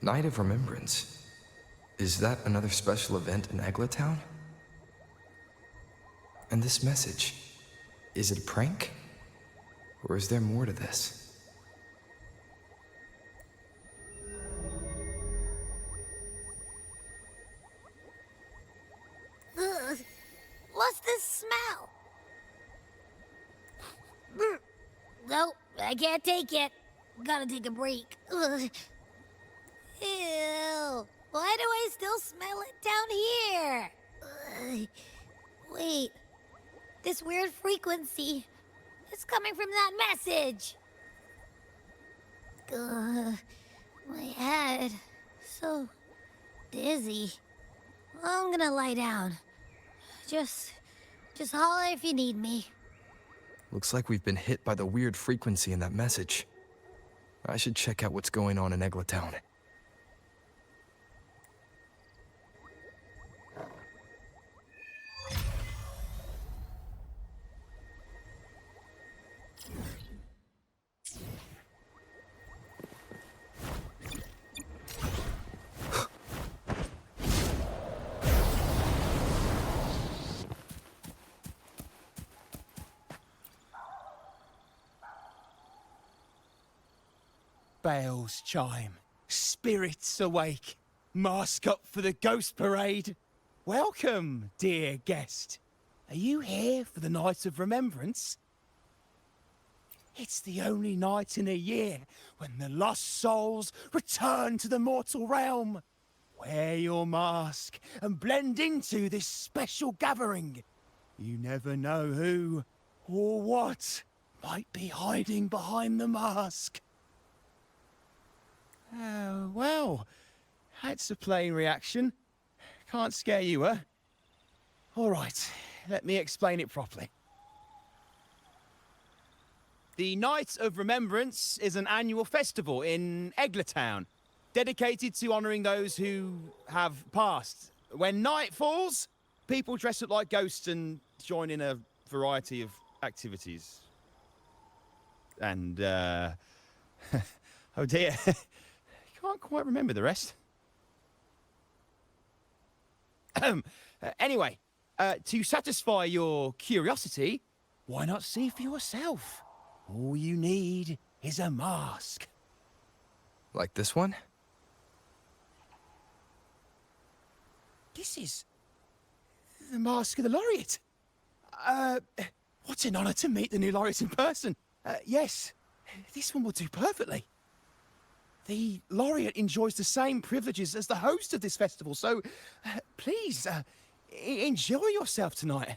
Night of Remembrance. Is that another special event in Eglatown? And this message, is it a prank? Or is there more to this? Ugh. What's this smell? Nope, I can't take it. Gotta take a break. Ugh. Ew. Why do I still smell it down here? Ugh. Wait. This weird frequency. It's coming from that message. Ugh. My head. So dizzy. I'm gonna lie down. Just holler if you need me. Looks like we've been hit by the weird frequency in that message. I should check out what's going on in Eglatown. Bells chime, spirits awake, mask up for the ghost parade. Welcome, dear guest. Are you here for the Night of Remembrance? It's the only night in a year when the lost souls return to the mortal realm. Wear your mask and blend into this special gathering. You never know who or what might be hiding behind the mask. Well, that's a plain reaction. Can't scare you, huh? All right, let me explain it properly. The Night of Remembrance is an annual festival in Eglatown, dedicated to honouring those who have passed. When night falls, people dress up like ghosts and join in a variety of activities. And, oh dear. Can't quite remember the rest. Anyway, to satisfy your curiosity, why not see for yourself? All you need is a mask. Like this one? This is the mask of the laureate. What an honor to meet the new laureate in person. Yes, this one will do perfectly. The laureate enjoys the same privileges as the host of this festival, so please, enjoy yourself tonight.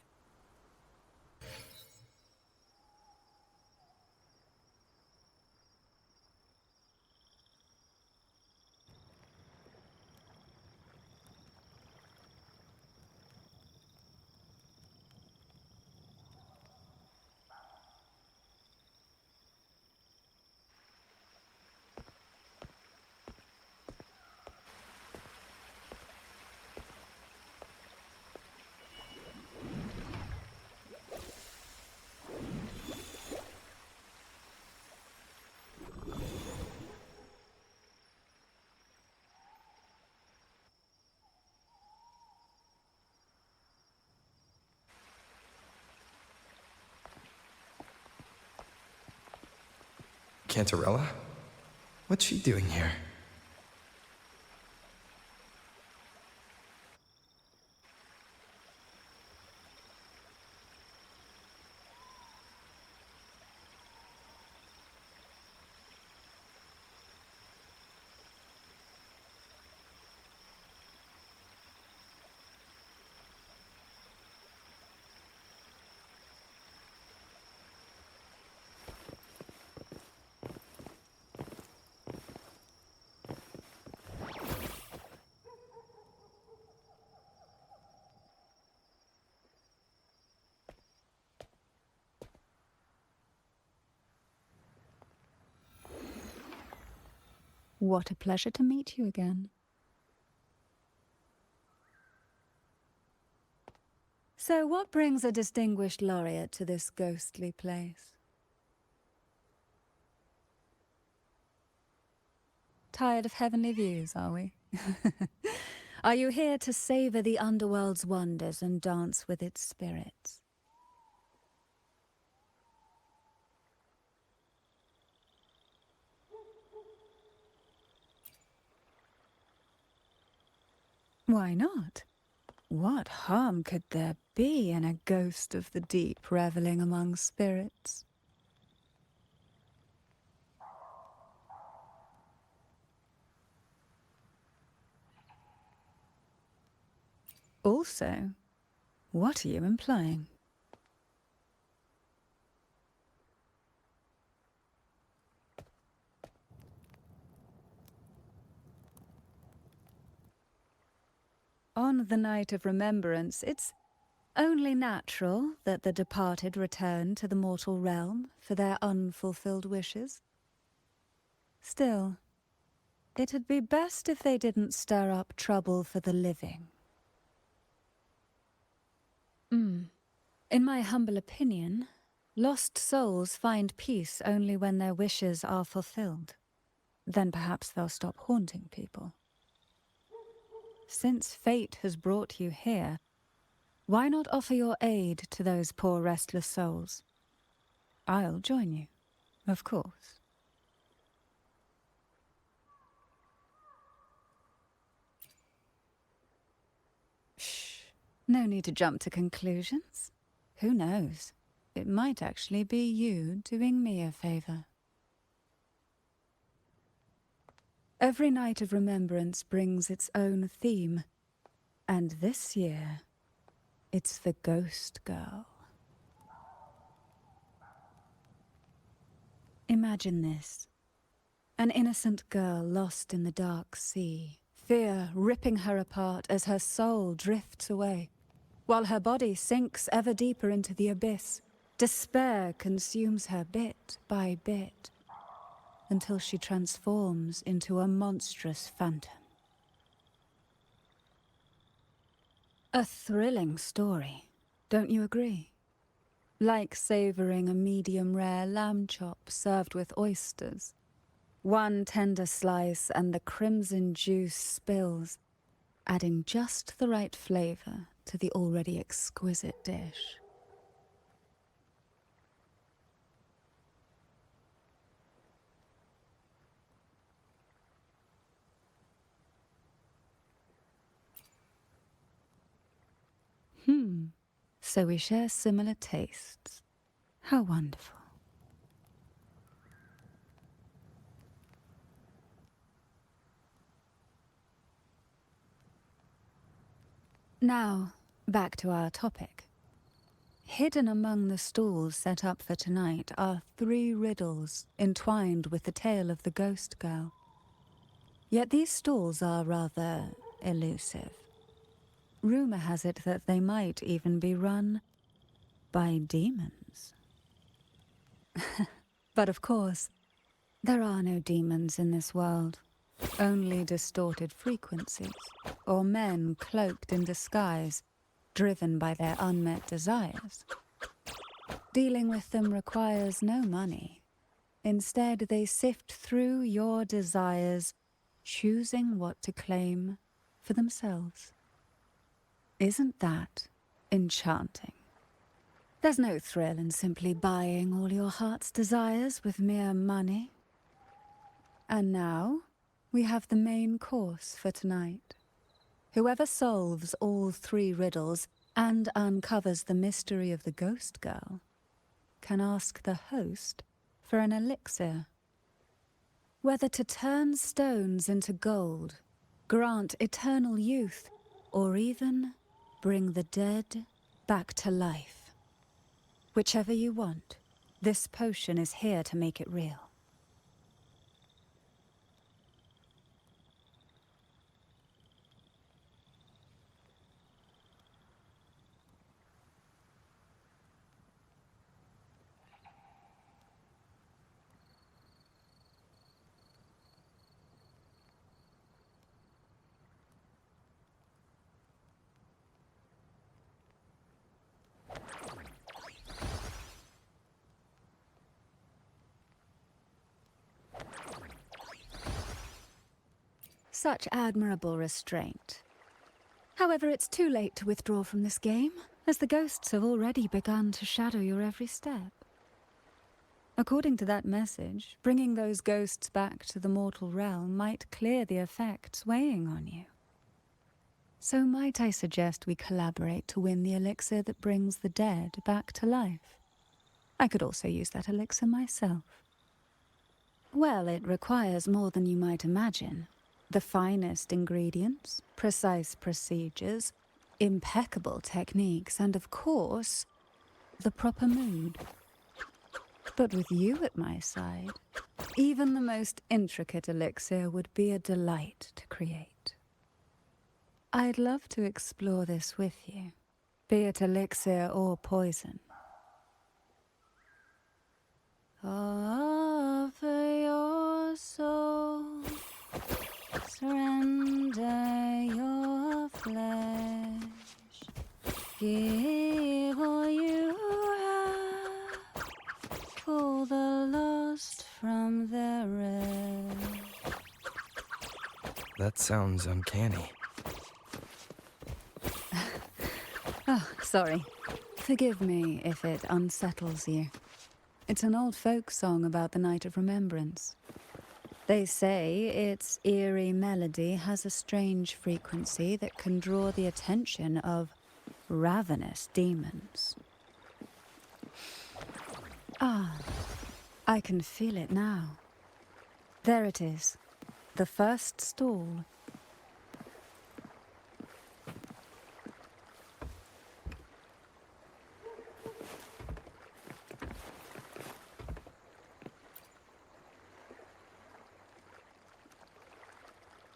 Cantarella? What's she doing here? What a pleasure to meet you again. So what brings a distinguished laureate to this ghostly place? Tired of heavenly views, are we? Are you here to savor the underworld's wonders and dance with its spirits? Why not? What harm could there be in a ghost of the deep reveling among spirits? Also, what are you implying? On the night of remembrance, it's only natural that the departed return to the mortal realm for their unfulfilled wishes. Still, it'd be best if they didn't stir up trouble for the living. In my humble opinion, lost souls find peace only when their wishes are fulfilled. Then perhaps they'll stop haunting people. Since fate has brought you here, why not offer your aid to those poor restless souls? I'll join you, of course. Shh. No need to jump to conclusions. Who knows? It might actually be you doing me a favor. Every night of remembrance brings its own theme. And this year, it's the Ghost Girl. Imagine this. An innocent girl lost in the dark sea, fear ripping her apart as her soul drifts away, while her body sinks ever deeper into the abyss. Despair consumes her bit by bit, until she transforms into a monstrous phantom. A thrilling story, don't you agree? Like savoring a medium-rare lamb chop served with oysters. One tender slice and the crimson juice spills, adding just the right flavor to the already exquisite dish. So we share similar tastes. How wonderful. Now, back to our topic. Hidden among the stalls set up for tonight are 3 riddles entwined with the tale of the ghost girl. Yet these stalls are rather elusive. Rumor has it that they might even be run by demons. But of course, there are no demons in this world. Only distorted frequencies, or men cloaked in disguise, driven by their unmet desires. Dealing with them requires no money. Instead, they sift through your desires, choosing what to claim for themselves. Isn't that enchanting? There's no thrill in simply buying all your heart's desires with mere money. And now, we have the main course for tonight. Whoever solves all 3 riddles and uncovers the mystery of the ghost girl can ask the host for an elixir. Whether to turn stones into gold, grant eternal youth, or even bring the dead back to life. Whichever you want, this potion is here to make it real. such admirable restraint. However, it's too late to withdraw from this game, as the ghosts have already begun to shadow your every step. According to that message, bringing those ghosts back to the mortal realm might clear the effects weighing on you. So might I suggest we collaborate to win the elixir that brings the dead back to life? I could also use that elixir myself. Well, it requires more than you might imagine. The finest ingredients, precise procedures, impeccable techniques, and of course, the proper mood. But with you at my side, even the most intricate elixir would be a delight to create. I'd love to explore this with you, be it elixir or poison. Offer your soul, surrender your flesh, give all you have, pull the lost from their rest. That sounds uncanny. Oh, sorry. Forgive me if it unsettles you. It's an old folk song about the Night of Remembrance. They say its eerie melody has a strange frequency that can draw the attention of ravenous demons. Ah, I can feel it now. There it is, the first stall.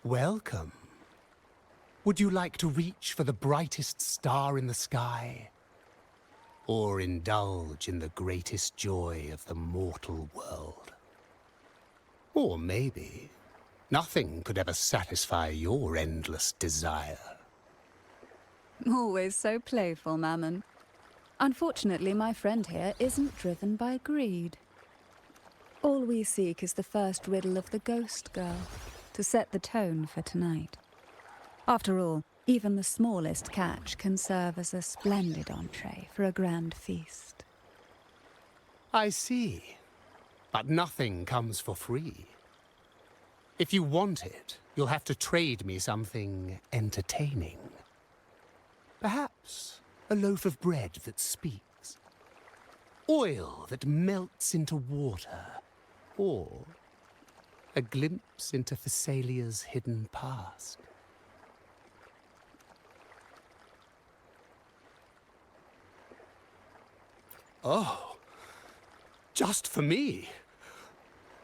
Welcome. Would you like to reach for the brightest star in the sky? Or indulge in the greatest joy of the mortal world? Or maybe nothing could ever satisfy your endless desire. Always so playful, Mammon. Unfortunately, my friend here isn't driven by greed. All we seek is the first riddle of the Ghost Girl, to set the tone for tonight. After all, even the smallest catch can serve as a splendid entree for a grand feast. I see. But nothing comes for free. If you want it, you'll have to trade me something entertaining. Perhaps a loaf of bread that speaks. Oil that melts into water. Or a glimpse into Thessalia's hidden past. Oh, just for me?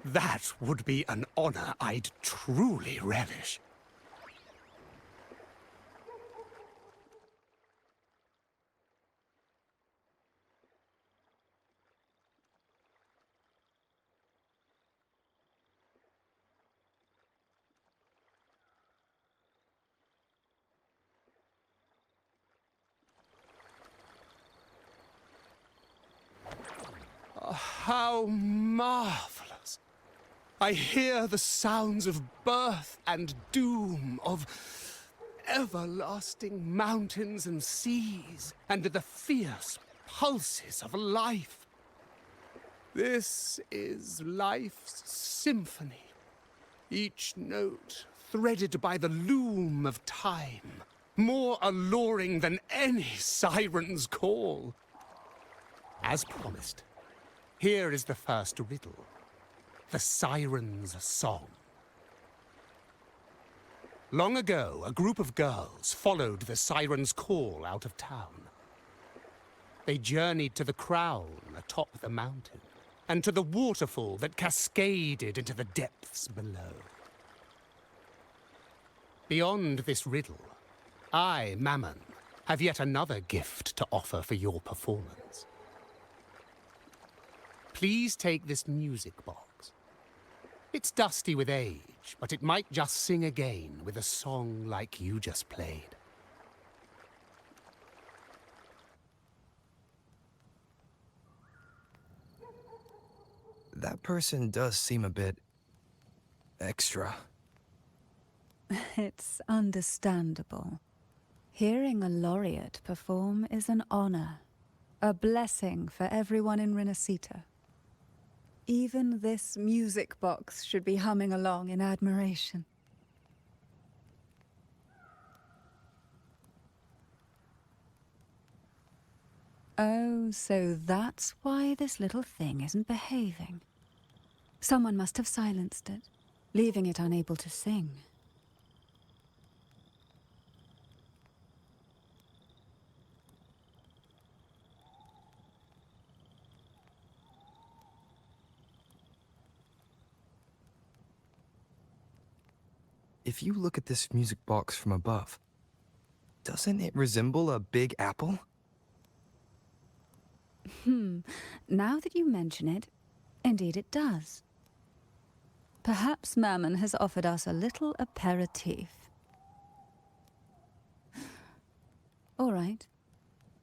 That would be an honor I'd truly relish. How marvelous! I hear the sounds of birth and doom, of everlasting mountains and seas, and the fierce pulses of life. This is life's symphony, each note threaded by the loom of time, more alluring than any siren's call. As promised, here is the first riddle, the Siren's Song. Long ago, a group of girls followed the Siren's call out of town. They journeyed to the crown atop the mountain, and to the waterfall that cascaded into the depths below. Beyond this riddle, I, Mammon, have yet another gift to offer for your performance. Please take this music box. It's dusty with age, but it might just sing again with a song like you just played. That person does seem a bit extra. It's understandable. Hearing a laureate perform is an honor, a blessing for everyone in Renacita. Even this music box should be humming along in admiration. Oh, so that's why this little thing isn't behaving. Someone must have silenced it, leaving it unable to sing. If you look at this music box from above, doesn't it resemble a big apple? Now that you mention it, indeed it does. Perhaps Mammon has offered us a little aperitif. All right.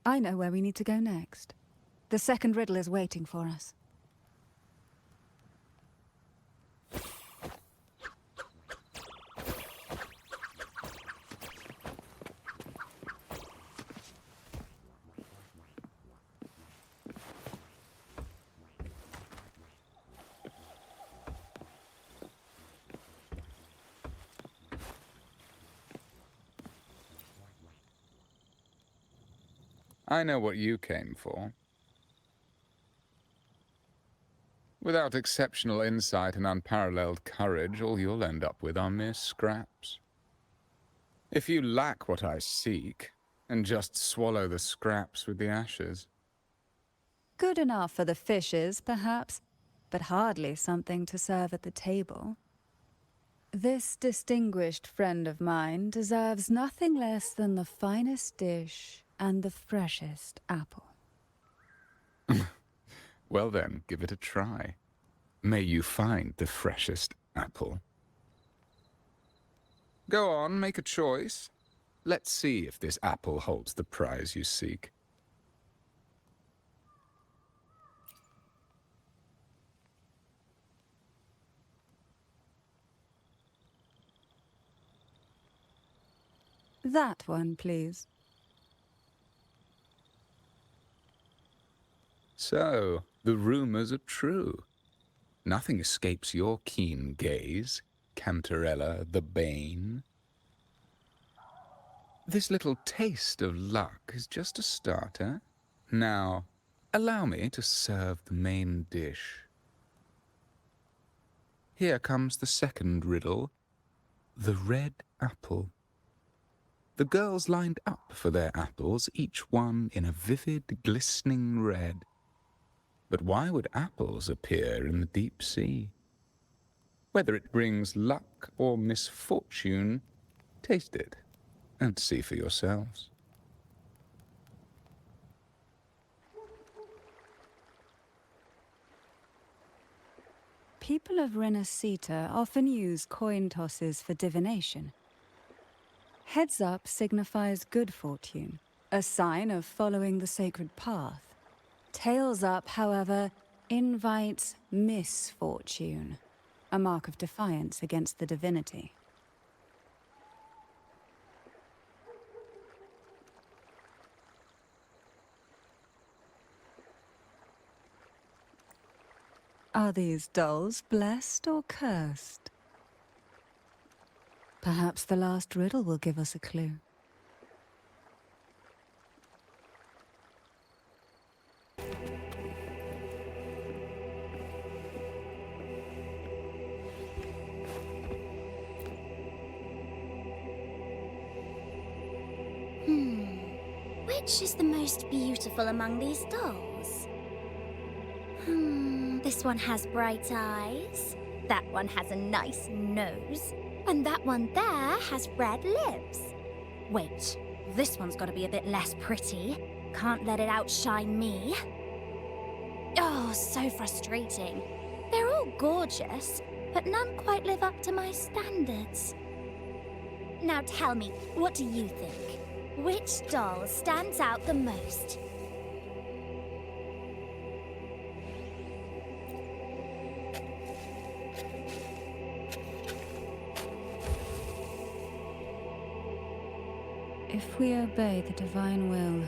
I know where we need to go next. The second riddle is waiting for us. I know what you came for. Without exceptional insight and unparalleled courage, all you'll end up with are mere scraps. If you lack what I seek, and just swallow the scraps with the ashes. Good enough for the fishes, perhaps, but hardly something to serve at the table. This distinguished friend of mine deserves nothing less than the finest dish and the freshest apple. Well then, give it a try. May you find the freshest apple. Go on, make a choice. Let's see if this apple holds the prize you seek. That one, please. So, the rumors are true. Nothing escapes your keen gaze, Cantarella the Bane. This little taste of luck is just a starter. Now, allow me to serve the main dish. Here comes the second riddle, the red apple. The girls lined up for their apples, each one in a vivid, glistening red. But why would apples appear in the deep sea? Whether it brings luck or misfortune, taste it and see for yourselves. People of Renacita often use coin tosses for divination. Heads up signifies good fortune, a sign of following the sacred path. Tails up, however, invites misfortune, a mark of defiance against the divinity. Are these dolls blessed or cursed? Perhaps the last riddle will give us a clue. Which is the most beautiful among these dolls? This one has bright eyes. That one has a nice nose. And that one there has red lips. Wait, this one's got to be a bit less pretty. Can't let it outshine me. Oh, so frustrating. They're all gorgeous, but none quite live up to my standards. Now tell me, what do you think? Which doll stands out the most? If we obey the divine will,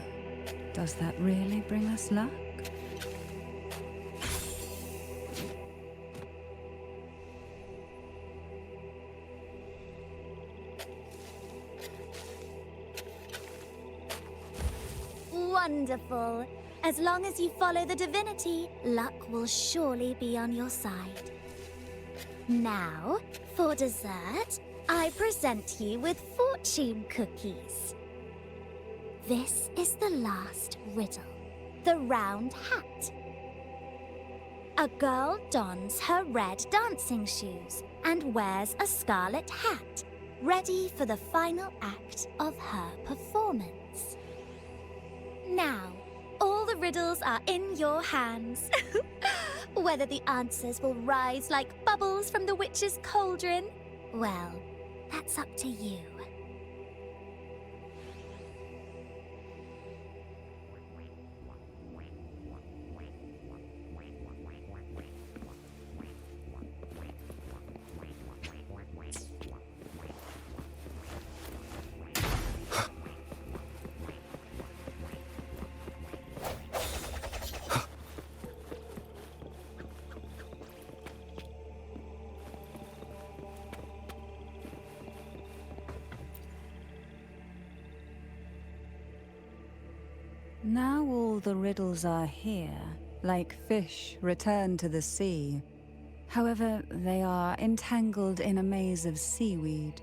does that really bring us luck? Wonderful. As long as you follow the divinity, luck will surely be on your side. Now, for dessert, I present you with fortune cookies. This is the last riddle. The round hat. A girl dons her red dancing shoes and wears a scarlet hat, ready for the final act of her performance. Now, all the riddles are in your hands. Whether the answers will rise like bubbles from the witch's cauldron, well, that's up to you. Now all the riddles are here, like fish returned to the sea. However, they are entangled in a maze of seaweed.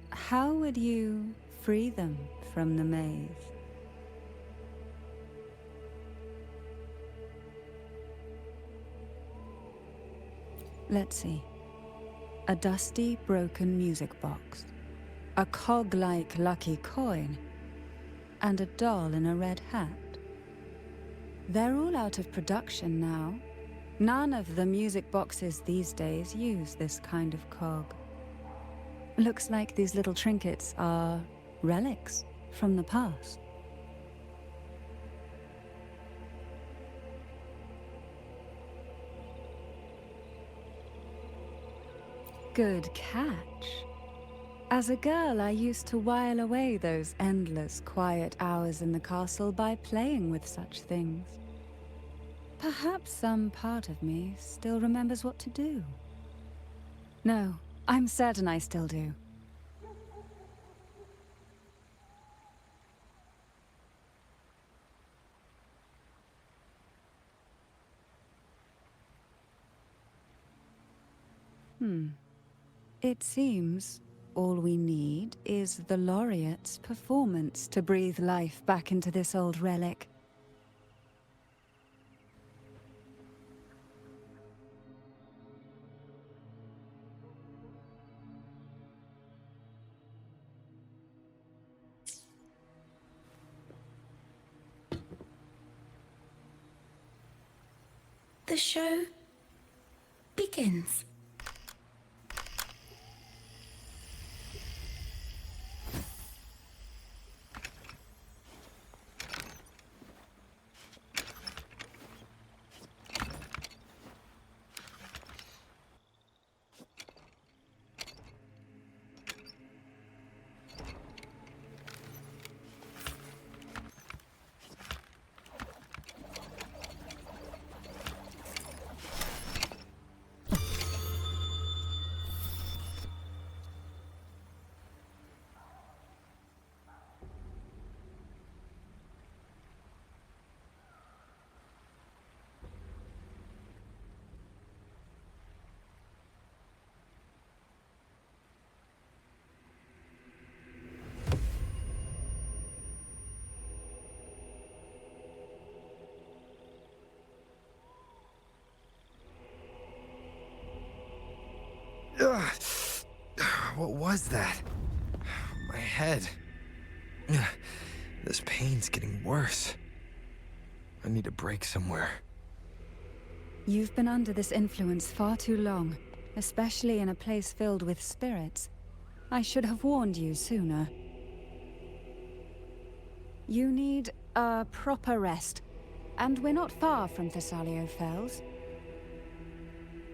How would you free them from the maze? Let's see. A dusty, broken music box. A cog-like lucky coin. And a doll in a red hat. They're all out of production now. None of the music boxes these days use this kind of cog. Looks like these little trinkets are relics from the past. Good catch. As a girl, I used to while away those endless, quiet hours in the castle by playing with such things. Perhaps some part of me still remembers what to do. No, I'm certain I still do. It seems all we need is the laureate's performance to breathe life back into this old relic. The show begins. Ugh. What was that? My head. Ugh. This pain's getting worse. I need a break somewhere. You've been under this influence far too long, especially in a place filled with spirits. I should have warned you sooner. You need a proper rest, and we're not far from Thessalio Fells.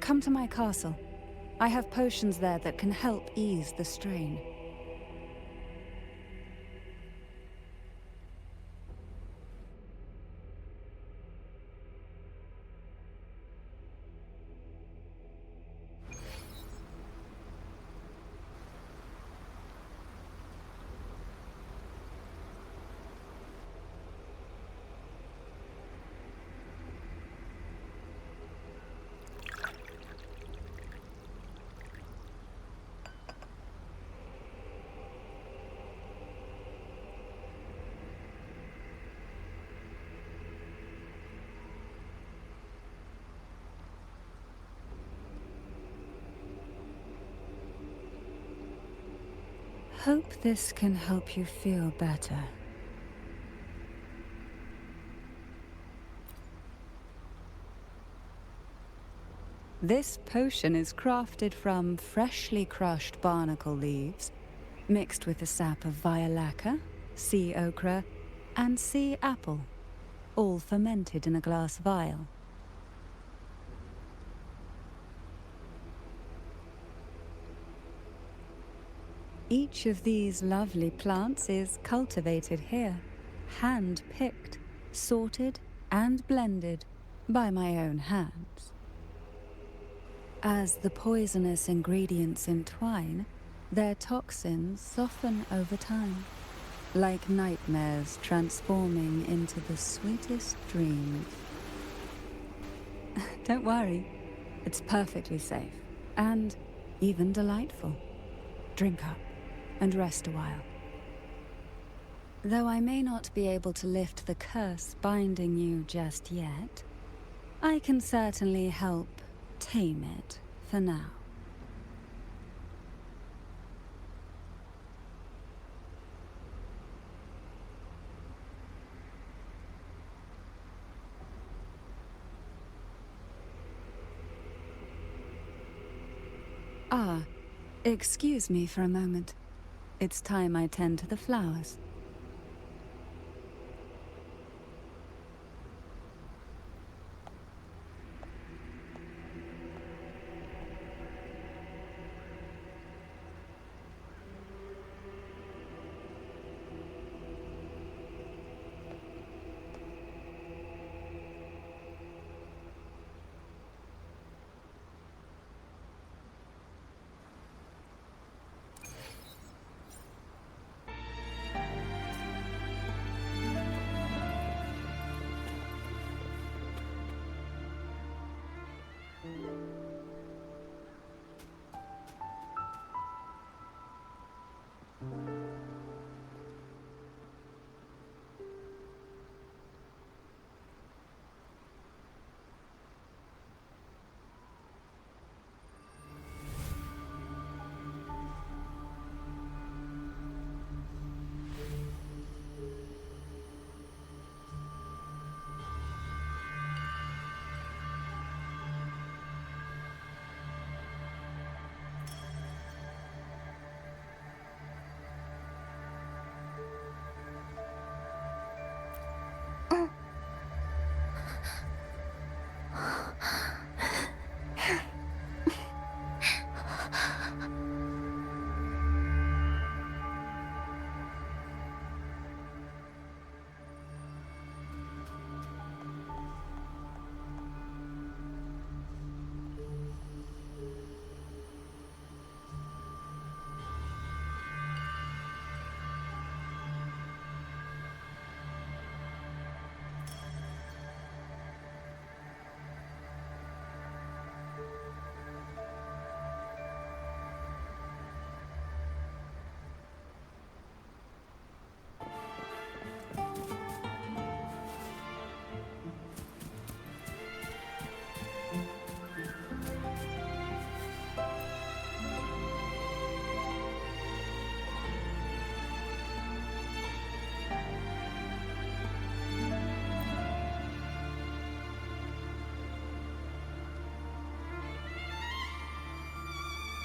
Come to my castle. I have potions there that can help ease the strain. Hope this can help you feel better. This potion is crafted from freshly crushed barnacle leaves, mixed with the sap of violaca, sea ochre, and sea apple, all fermented in a glass vial. Each of these lovely plants is cultivated here, hand-picked, sorted, and blended by my own hands. As the poisonous ingredients entwine, their toxins soften over time, like nightmares transforming into the sweetest dreams. Don't worry, it's perfectly safe and even delightful. Drink up and rest a while. Though I may not be able to lift the curse binding you just yet, I can certainly help tame it for now. Ah, excuse me for a moment. It's time I tend to the flowers.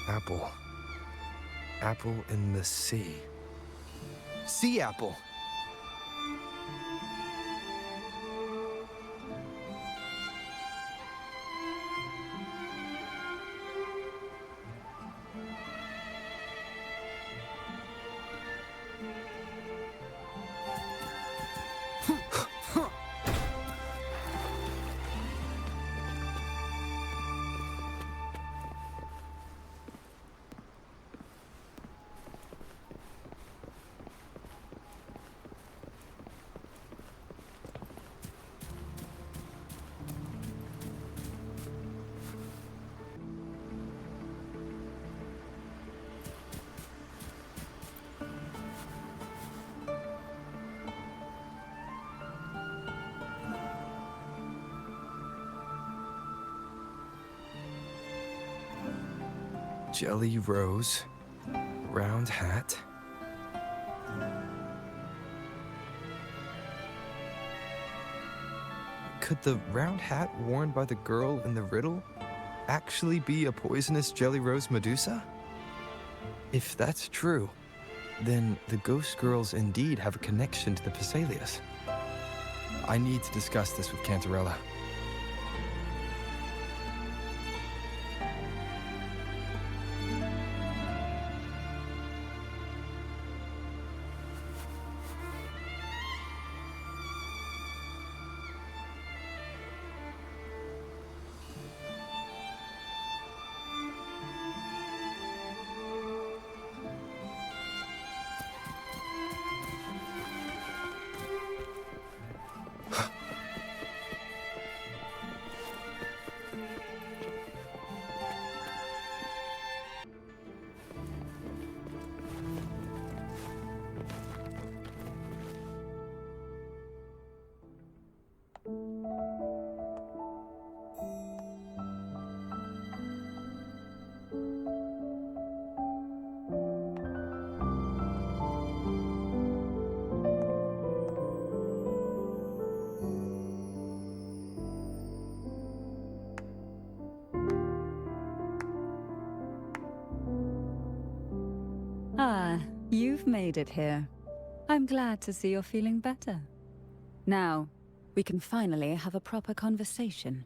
Apple. Apple in the sea. Sea apple! Jelly rose, round hat, could the round hat worn by the girl in the riddle actually be a poisonous jelly rose Medusa? If that's true, then the ghost girls indeed have a connection to the Phasalias. I need to discuss this with Cantarella. Ah, you've made it here. I'm glad to see you're feeling better. Now, we can finally have a proper conversation.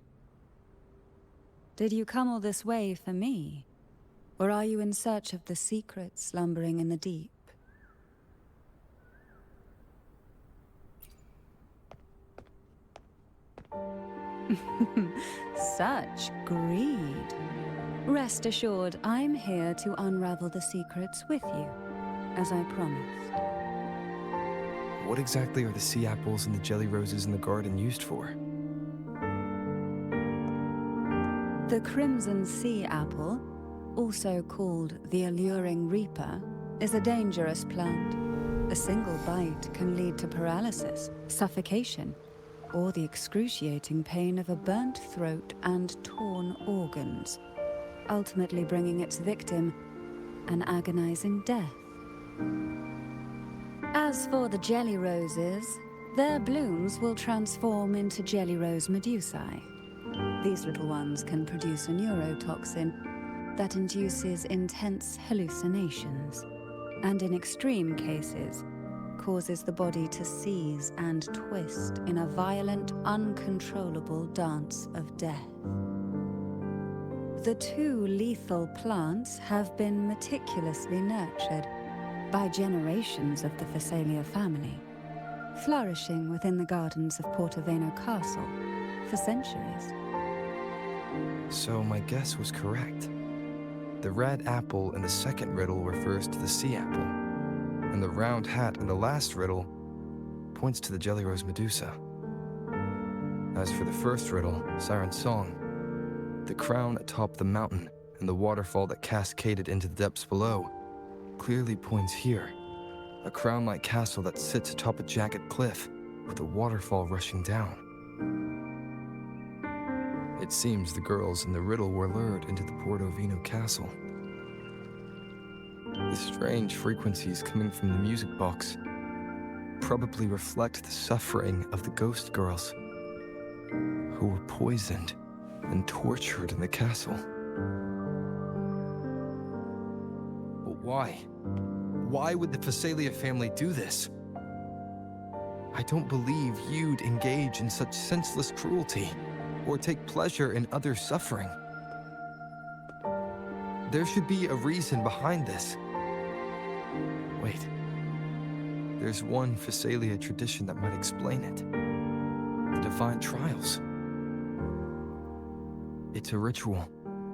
Did you come all this way for me? Or are you in search of the secret slumbering in the deep? Such greed. Rest assured, I'm here to unravel the secrets with you, as I promised. What exactly are the sea apples and the jelly roses in the garden used for? The crimson sea apple, also called the alluring reaper, is a dangerous plant. A single bite can lead to paralysis, suffocation, or the excruciating pain of a burnt throat and torn organs, ultimately bringing its victim an agonizing death. As for the jelly roses, their blooms will transform into jelly rose medusae. These little ones can produce a neurotoxin that induces intense hallucinations, and in extreme cases, causes the body to seize and twist in a violent, uncontrollable dance of death. The two lethal plants have been meticulously nurtured by generations of the Phasalia family, flourishing within the gardens of Portoveno Castle for centuries. So my guess was correct. The red apple in the second riddle refers to the sea apple, and the round hat in the last riddle points to the jelly rose Medusa. As for the first riddle, Siren's Song, the crown atop the mountain and the waterfall that cascaded into the depths below clearly points here. A crown-like castle that sits atop a jagged cliff with a waterfall rushing down. It seems the girls in the riddle were lured into the Portovino castle. The strange frequencies coming from the music box probably reflect the suffering of the ghost girls who were poisoned and tortured in the castle. But why? Why would the Phasalia family do this? I don't believe you'd engage in such senseless cruelty or take pleasure in others' suffering. There should be a reason behind this. Wait. There's one Phasalia tradition that might explain it. The divine trials. It's a ritual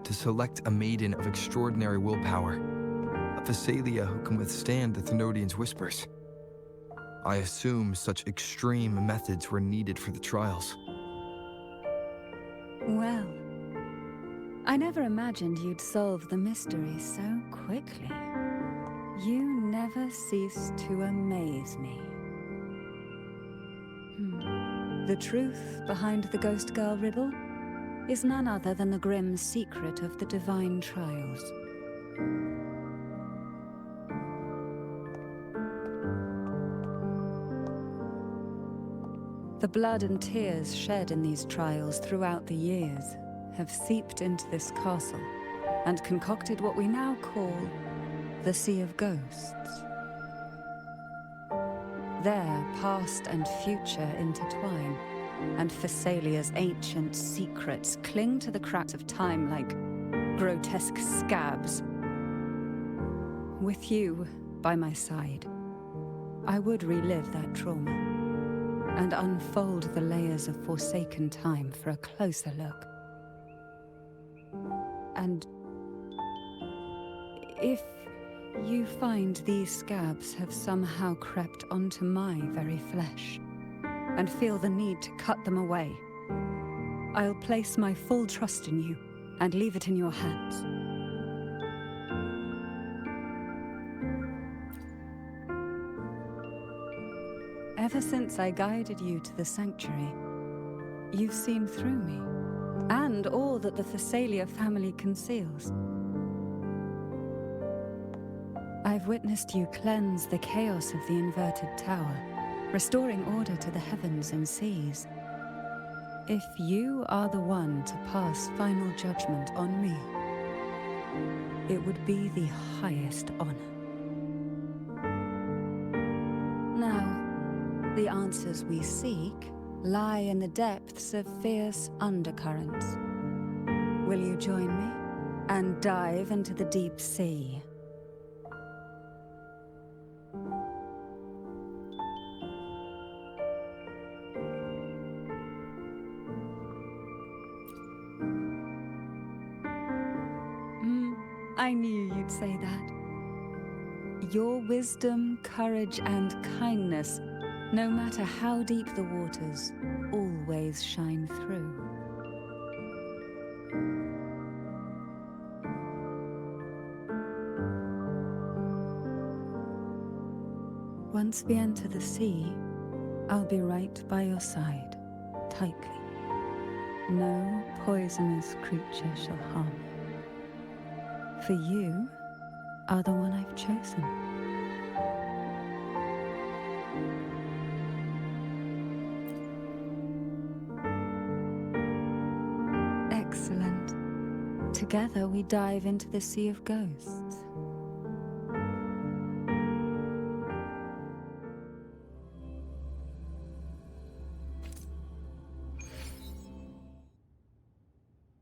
to select a maiden of extraordinary willpower, a Phasalia who can withstand the Thenodians' whispers. I assume such extreme methods were needed for the trials. Well, I never imagined you'd solve the mystery so quickly. You never cease to amaze me. The truth behind the Ghost Girl riddle is none other than the grim secret of the divine trials. The blood and tears shed in these trials throughout the years have seeped into this castle and concocted what we now call the Sea of Ghosts. There, past and future intertwine, and Thessalia's ancient secrets cling to the cracks of time like grotesque scabs. With you by my side, I would relive that trauma and unfold the layers of forsaken time for a closer look. And if you find these scabs have somehow crept onto my very flesh and feel the need to cut them away, I'll place my full trust in you and leave it in your hands. Ever since I guided you to the sanctuary, you've seen through me, and all that the Thessalia family conceals. I've witnessed you cleanse the chaos of the inverted tower, restoring order to the heavens and seas. If you are the one to pass final judgment on me, it would be the highest honor. Now, the answers we seek lie in the depths of fierce undercurrents. Will you join me and dive into the deep sea? I knew you'd say that. Your wisdom, courage, and kindness, no matter how deep the waters, always shine through. Once we enter the sea, I'll be right by your side, tightly. No poisonous creature shall harm you. For you are the one I've chosen. Excellent. Together we dive into the Sea of Ghosts.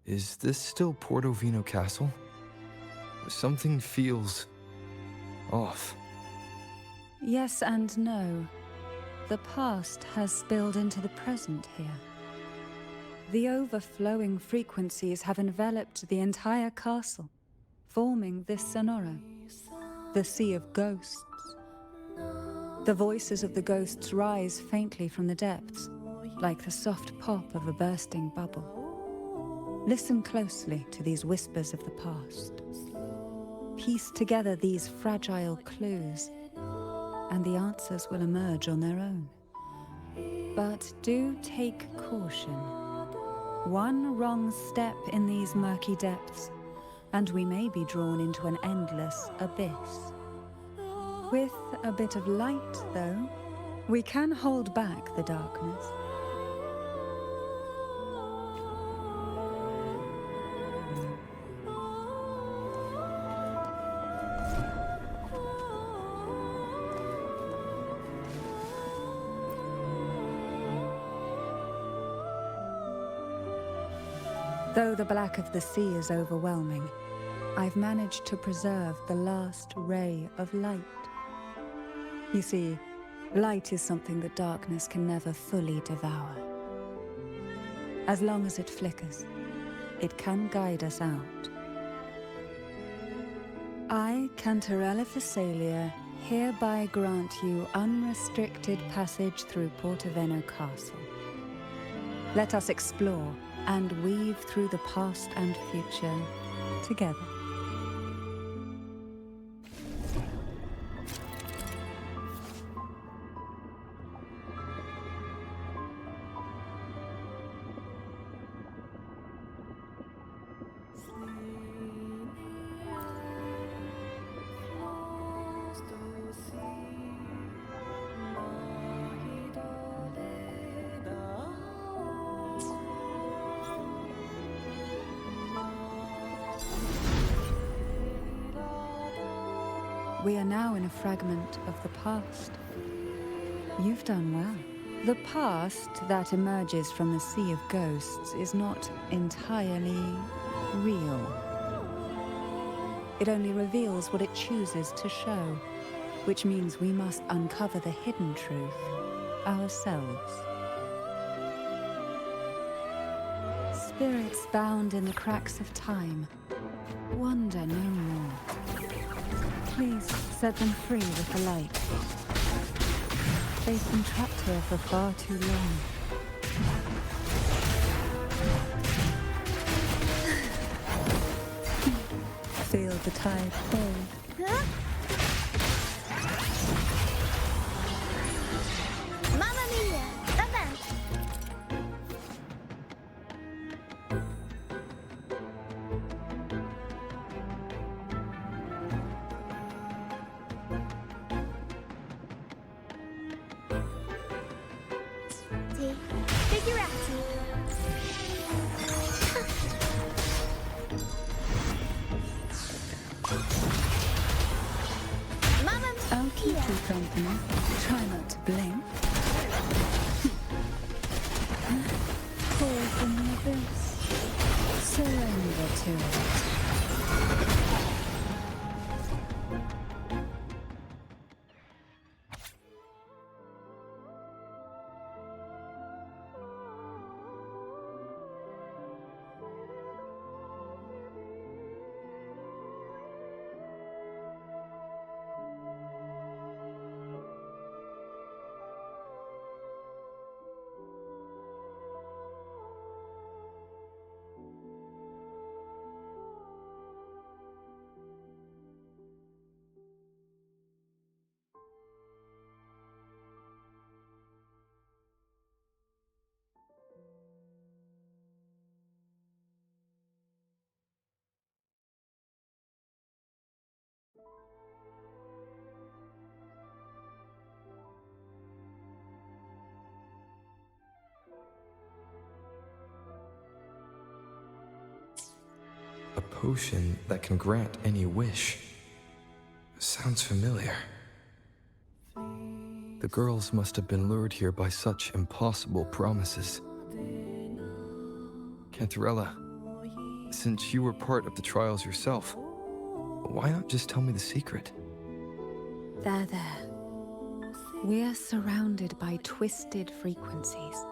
Is this still Portovino Castle? Something feels off. Yes and no. The past has spilled into the present here. The overflowing frequencies have enveloped the entire castle, forming this sonoro, the Sea of Ghosts. The voices of the ghosts rise faintly from the depths, like the soft pop of a bursting bubble. Listen closely to these whispers of the past. Piece together these fragile clues, and the answers will emerge on their own. But do take caution. One wrong step in these murky depths, and we may be drawn into an endless abyss. With a bit of light, though, we can hold back the darkness. Though the black of the sea is overwhelming, I've managed to preserve the last ray of light. You see, light is something that darkness can never fully devour. As long as it flickers, it can guide us out. I, Cantarella Thessalia, hereby grant you unrestricted passage through Portovino Castle. Let us explore and weave through the past and future together. we are now in a fragment of the past. You've done well. The past that emerges from the Sea of Ghosts is not entirely real. It only reveals what it chooses to show, which means we must uncover the hidden truth ourselves. Spirits bound in the cracks of time wander no more. Please set them free with the light. They've been trapped here for far too long. Feel the tide flow. Mamma mia! Event! Figurati. Mamma I'll keep mia! you company. Try not to blink. Pour from the abyss. Surrender to it. A potion that can grant any wish. Sounds familiar. The girls must have been lured here by such impossible promises. Cantarella, since you were part of the trials yourself, why not just tell me the secret? There. We are surrounded by twisted frequencies.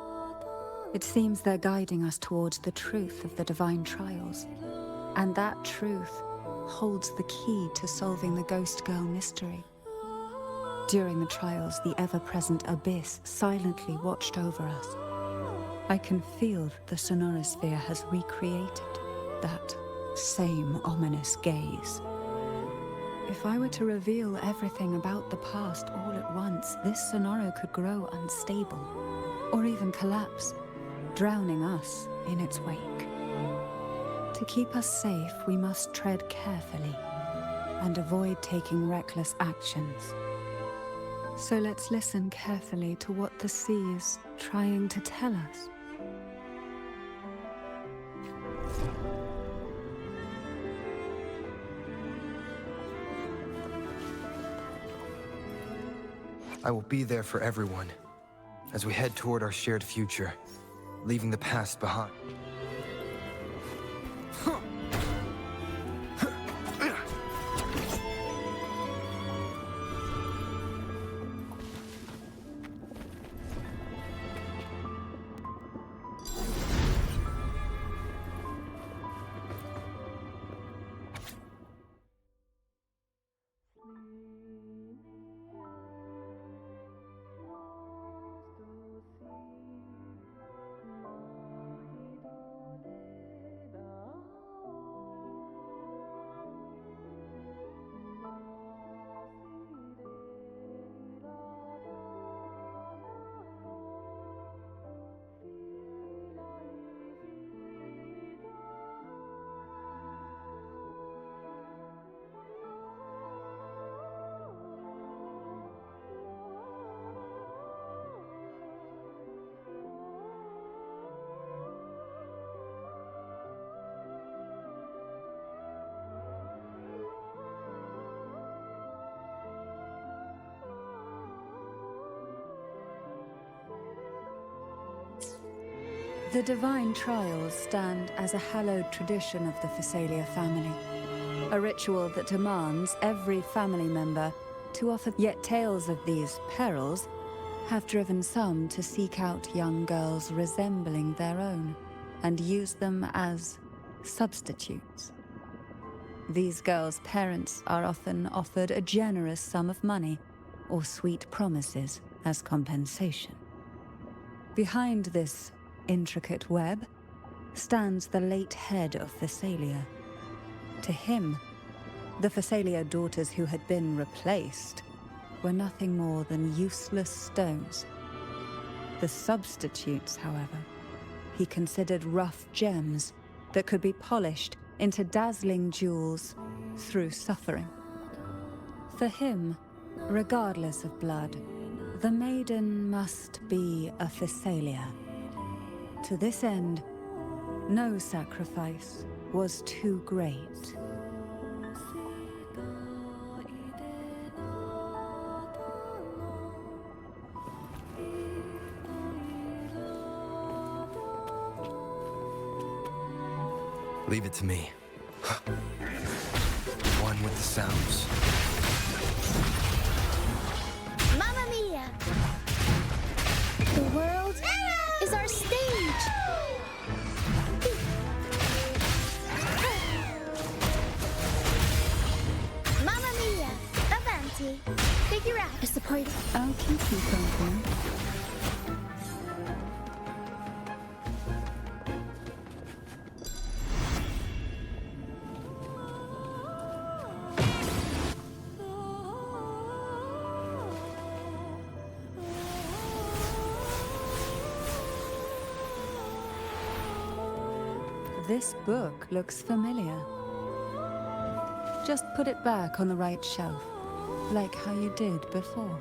It seems they're guiding us towards the truth of the divine trials. And that truth holds the key to solving the Ghost Girl mystery. During the trials, the ever-present abyss silently watched over us. I can feel that the sonorosphere has recreated that same ominous gaze. If I were to reveal everything about the past all at once, this sonoro could grow unstable, or even collapse, drowning us in its wake. To keep us safe, we must tread carefully and avoid taking reckless actions. So let's listen carefully to what the sea is trying to tell us. I will be there for everyone as we head toward our shared future, leaving the past behind. The divine trials stand as a hallowed tradition of the Phasalia family, a ritual that demands every family member to offer. Yet tales of these perils have driven some to seek out young girls resembling their own and use them as substitutes. These girls' parents are often offered a generous sum of money or sweet promises as compensation. Behind this intricate web stands the late head of Phasalia. To him, the Phasalia daughters who had been replaced were nothing more than useless stones. The substitutes, however, he considered rough gems that could be polished into dazzling jewels through suffering. For him, regardless of blood, the maiden must be a Phasalia. To this end, no sacrifice was too great. Leave it to me. One with the sounds. Mamma mia! The world is our stage! Mamma mia! Avanti! Figure out a support. I'll keep you company. This book looks familiar. Just put it back on the right shelf, like how you did before.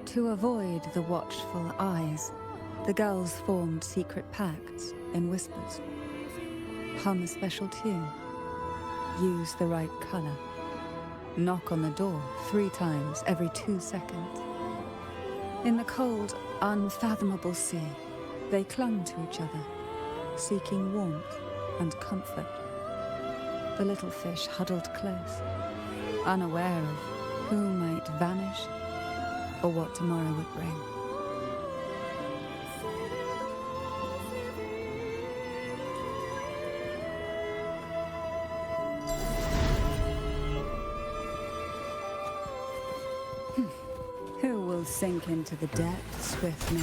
To avoid the watchful eyes, the girls formed secret pacts in whispers. Hum a special tune. Use the right color. Knock on the door 3 times every 2 seconds. In the cold, unfathomable sea, they clung to each other, seeking warmth and comfort. The little fish huddled close, unaware of who might vanish or what tomorrow would bring. Who will sink into the depths with me?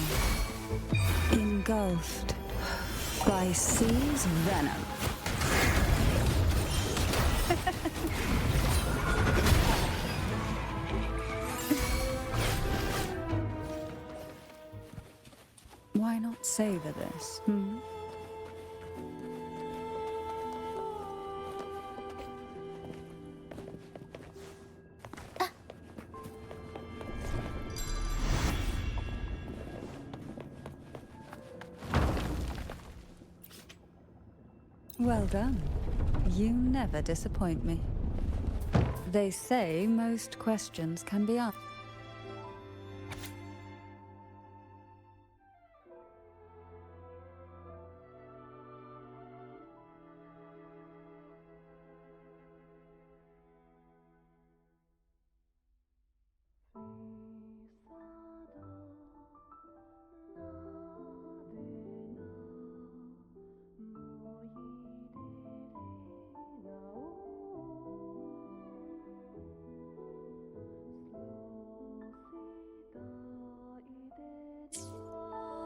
Engulfed by sea's venom. Why not savor this, Well done. You never disappoint me. They say most questions can be answered.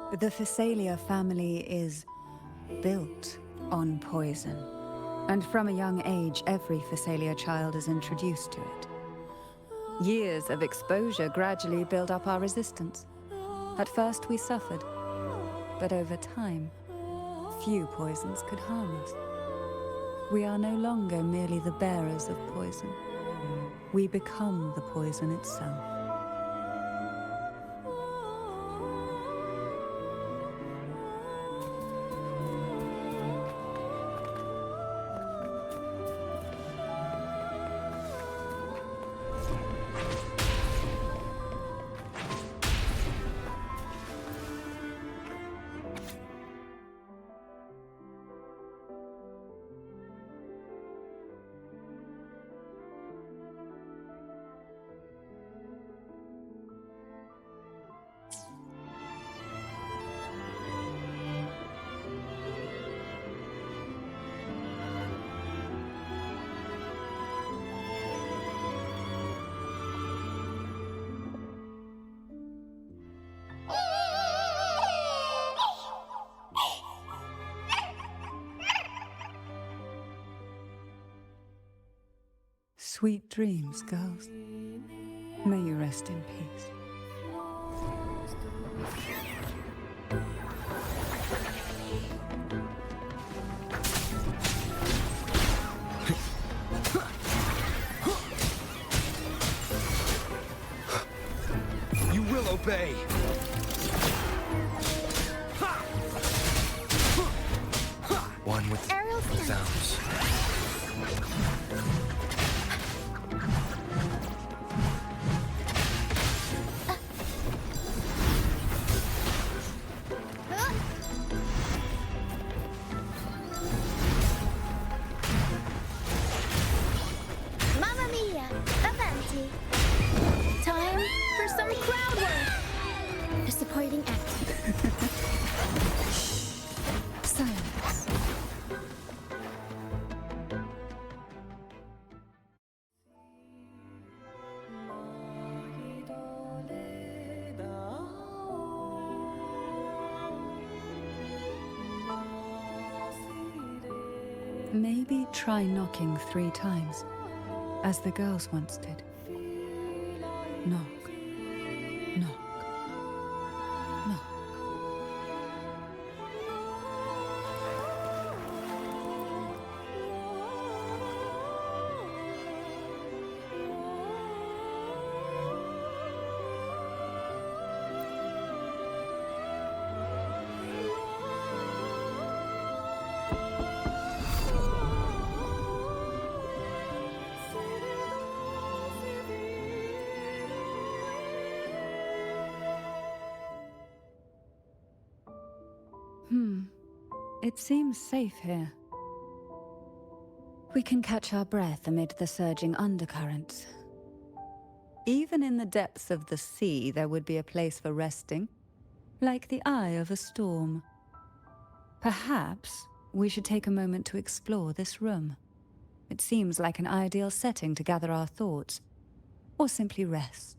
The Physalia family is built on poison. And from a young age, every Physalia child is introduced to it. Years of exposure gradually build up our resistance. At first we suffered, but over time, few poisons could harm us. We are no longer merely the bearers of poison. We become the poison itself. Sweet dreams, girls. May you rest in peace. You will obey! One with Aerial the sounds. Mamma mia! Avanti! Time for some crowd work! The supporting act. Silence. Maybe try knocking 3 times, as the girls once did. Knock, knock, knock. It seems safe here. We can catch our breath amid the surging undercurrents. Even in the depths of the sea, there would be a place for resting, like the eye of a storm. Perhaps we should take a moment to explore this room. It seems like an ideal setting to gather our thoughts, or simply rest.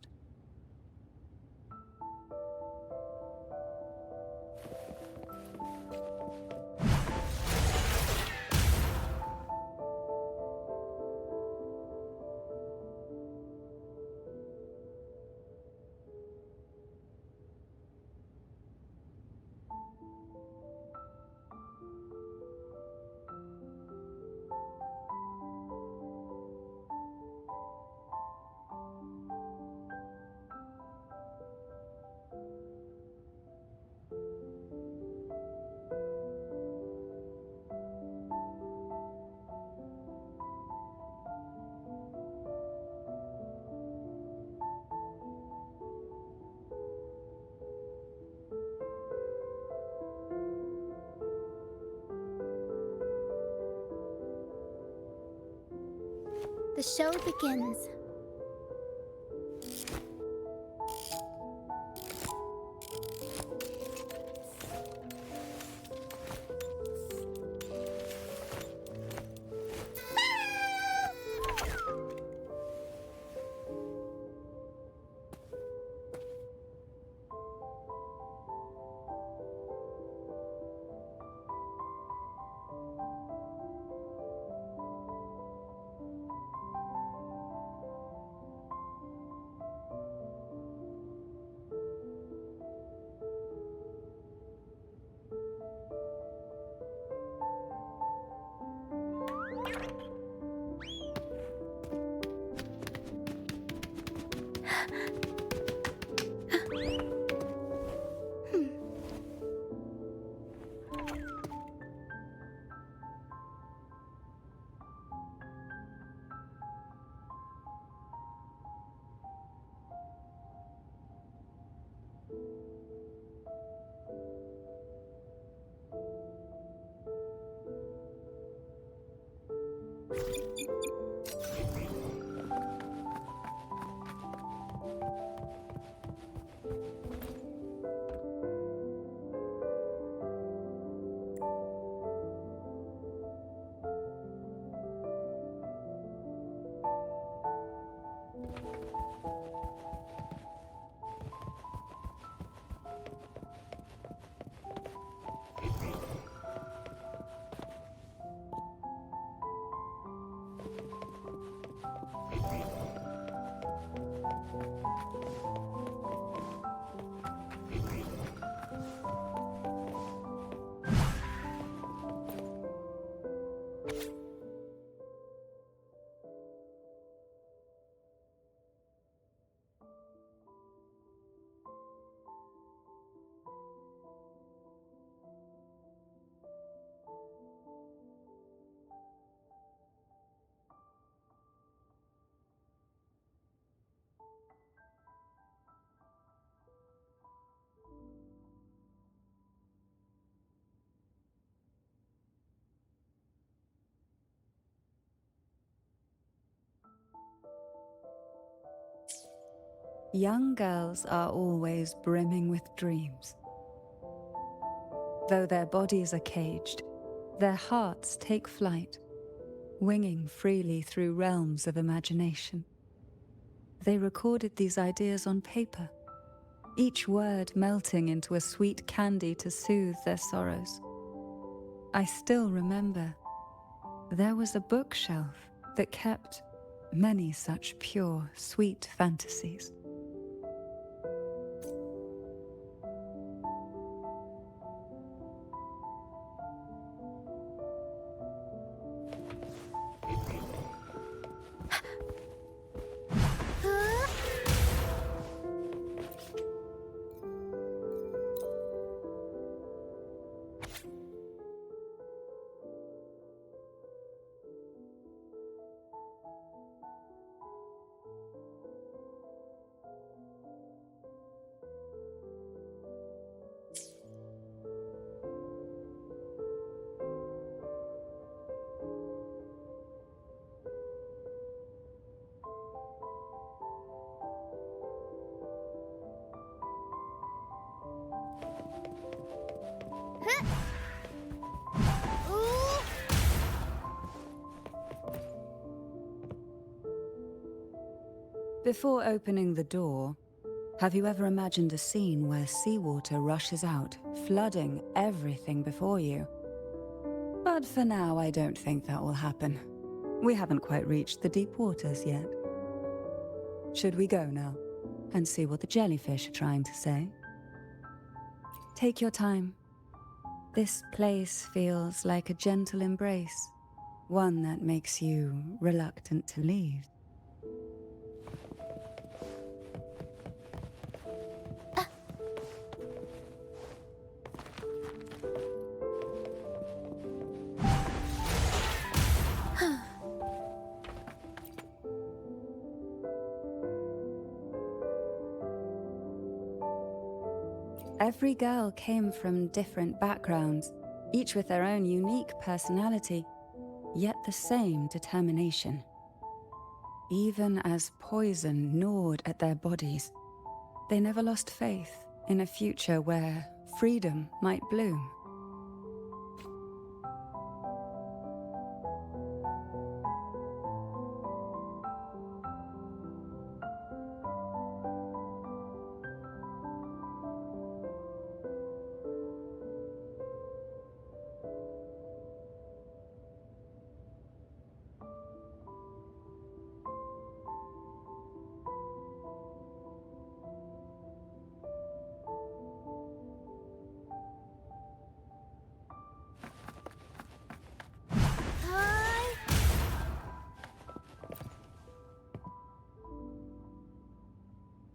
The show begins. Young girls are always brimming with dreams. Though their bodies are caged, their hearts take flight, winging freely through realms of imagination. They recorded these ideas on paper, each word melting into a sweet candy to soothe their sorrows. I still remember there was a bookshelf that kept many such pure, sweet fantasies. Before opening the door, have you ever imagined a scene where seawater rushes out, flooding everything before you? But for now, I don't think that will happen. We haven't quite reached the deep waters yet. Should we go now and see what the jellyfish are trying to say? Take your time. This place feels like a gentle embrace, one that makes you reluctant to leave. Every girl came from different backgrounds, each with their own unique personality, yet the same determination. Even as poison gnawed at their bodies, they never lost faith in a future where freedom might bloom.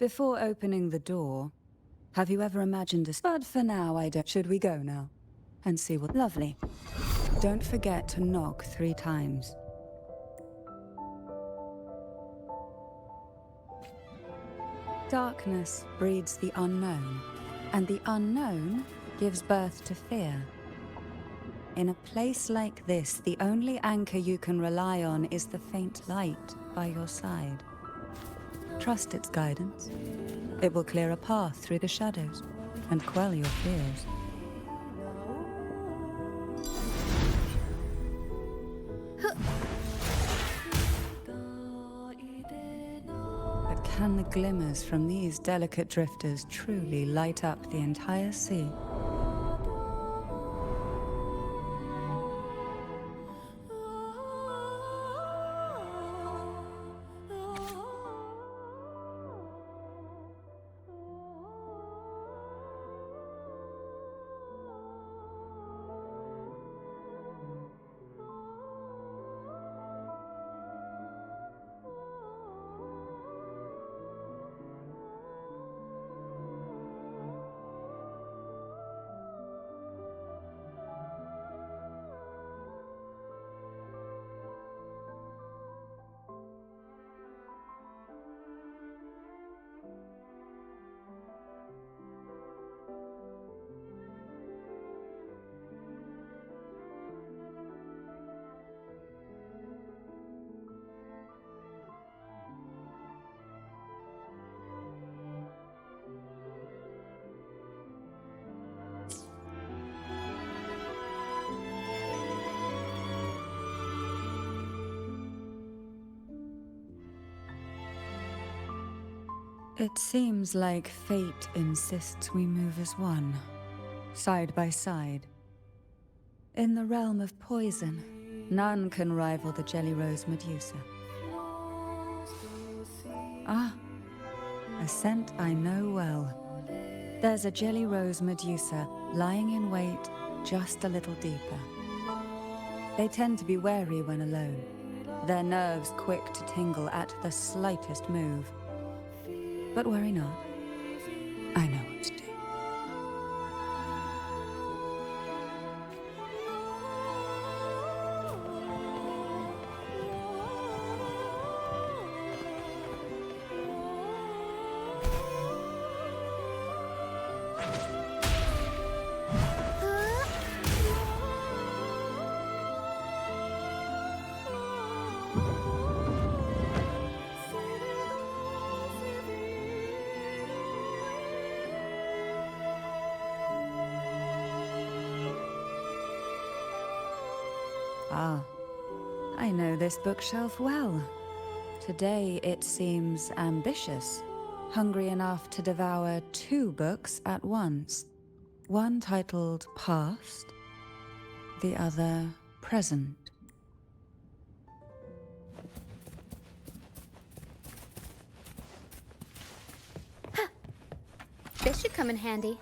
Before opening the door, have you ever imagined a... But for now, I don't... Should we go now? And see what... Lovely. Don't forget to knock 3 times. Darkness breeds the unknown, and the unknown gives birth to fear. In a place like this, the only anchor you can rely on is the faint light by your side. Trust its guidance. It will clear a path through the shadows and quell your fears. But can the glimmers from these delicate drifters truly light up the entire sea? It seems like fate insists we move as one, side by side. In the realm of poison, none can rival the Jelly Rose Medusa. Ah, a scent I know well. There's a Jelly Rose Medusa lying in wait just a little deeper. They tend to be wary when alone, their nerves quick to tingle at the slightest move. But worry not. I know what to do. Ah, I know this bookshelf well. Today it seems ambitious, hungry enough to devour 2 books at once. One titled Past, the other Present. This should come in handy.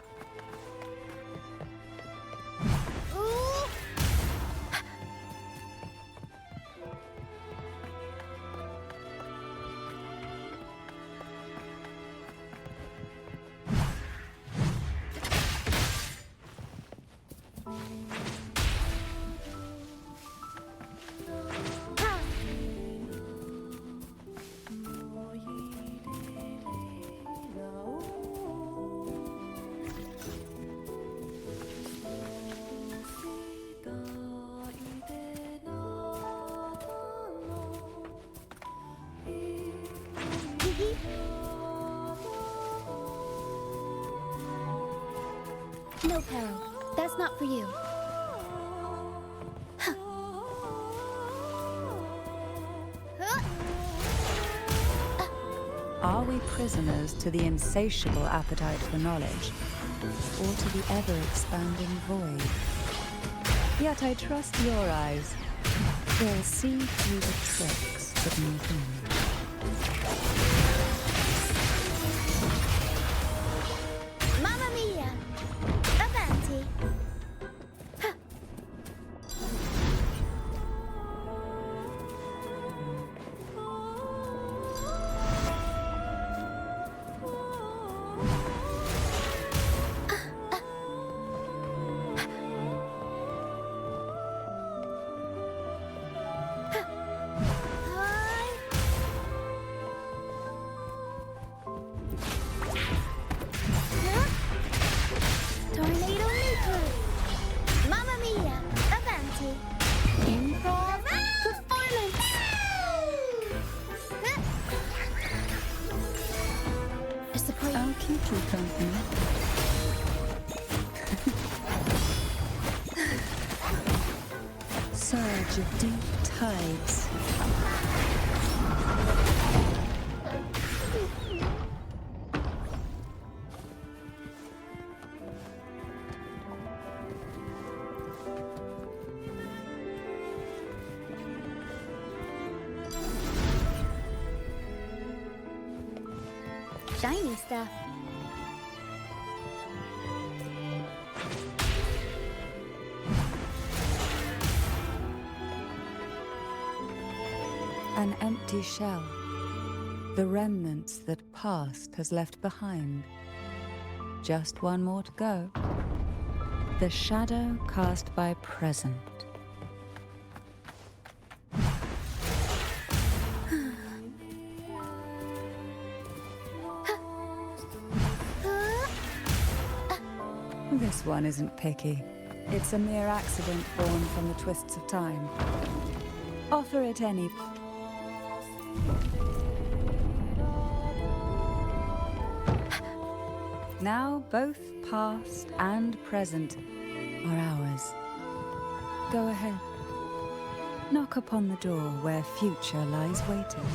No, Peril. That's not for you. Are we prisoners to the insatiable appetite for knowledge, or to the ever-expanding void? Yet I trust your eyes. They'll see through the tricks that move in. Mamma mia! Avanti! little company. Surge of deep tides. Shiny stuff. An empty shell. The remnants that past has left behind. Just one more to go. The shadow cast by present. This one isn't picky. It's a mere accident born from the twists of time. Offer it any... Now both past and present are ours. Go ahead. Knock upon the door where future lies waiting.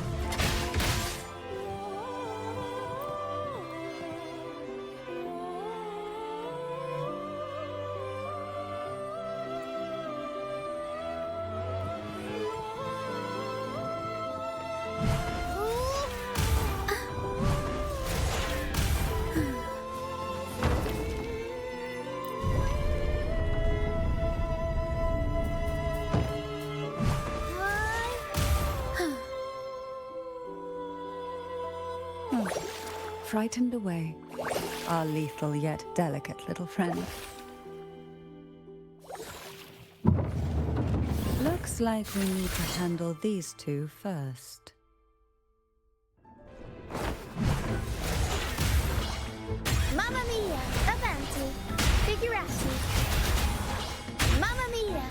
Frightened away, our lethal yet delicate little friend. Looks like we need to handle these two first. Mamma mia! Avanti! Figurati! Mamma mia!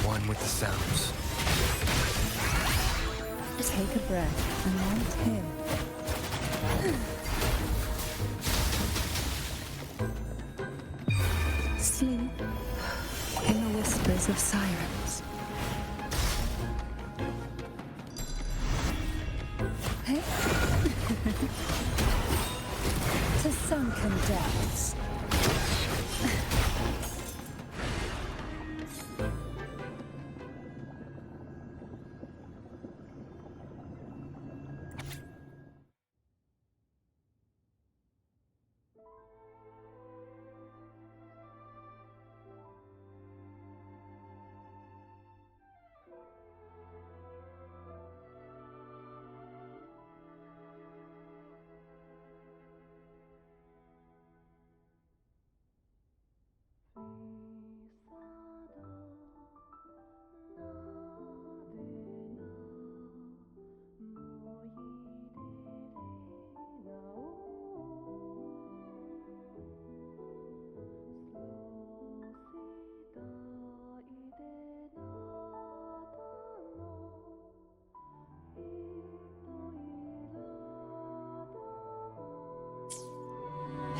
One with the sounds. Take a breath and right here. Sleep in the whispers of sirens. Hey? To sunken depths.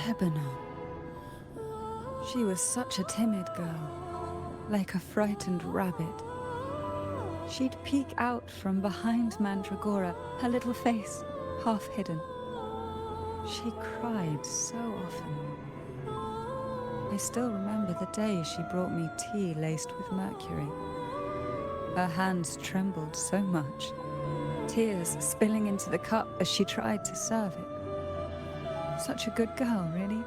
Lebanon. She was such a timid girl, like a frightened rabbit. She'd peek out from behind Mandragora, her little face half hidden. She cried so often. I still remember the day she brought me tea laced with mercury. Her hands trembled so much, tears spilling into the cup as she tried to serve it. Such a good girl, really.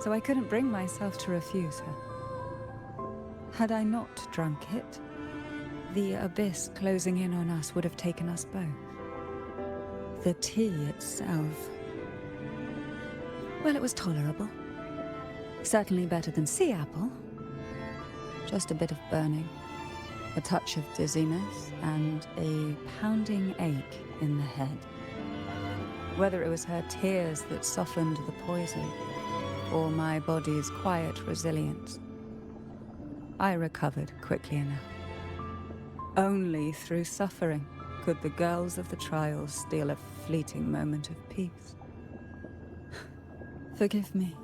So I couldn't bring myself to refuse her. Had I not drunk it, the abyss closing in on us would have taken us both. The tea itself... well, it was tolerable. Certainly better than sea apple. Just a bit of burning, a touch of dizziness, and a pounding ache in the head. Whether it was her tears that softened the poison, or my body's quiet resilience, I recovered quickly enough. Only through suffering could the girls of the trials steal a fleeting moment of peace. Forgive me.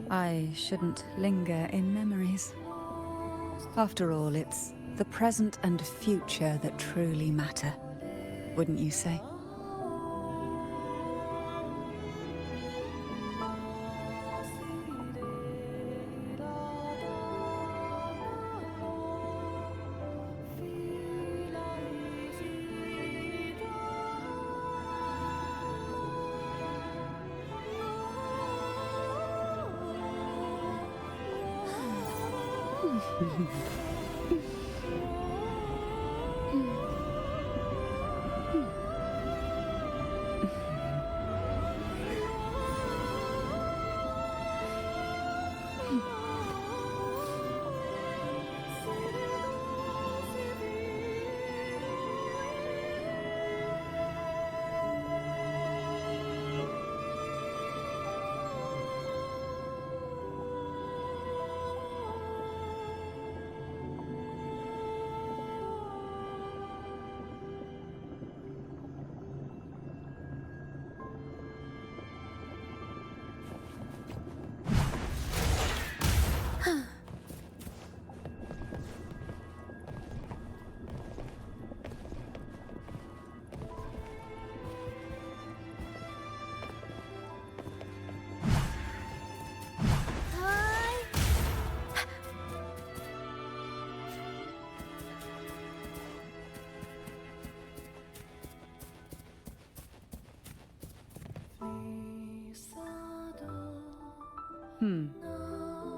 I shouldn't linger in memories. After all, it's the present and future that truly matter, wouldn't you say?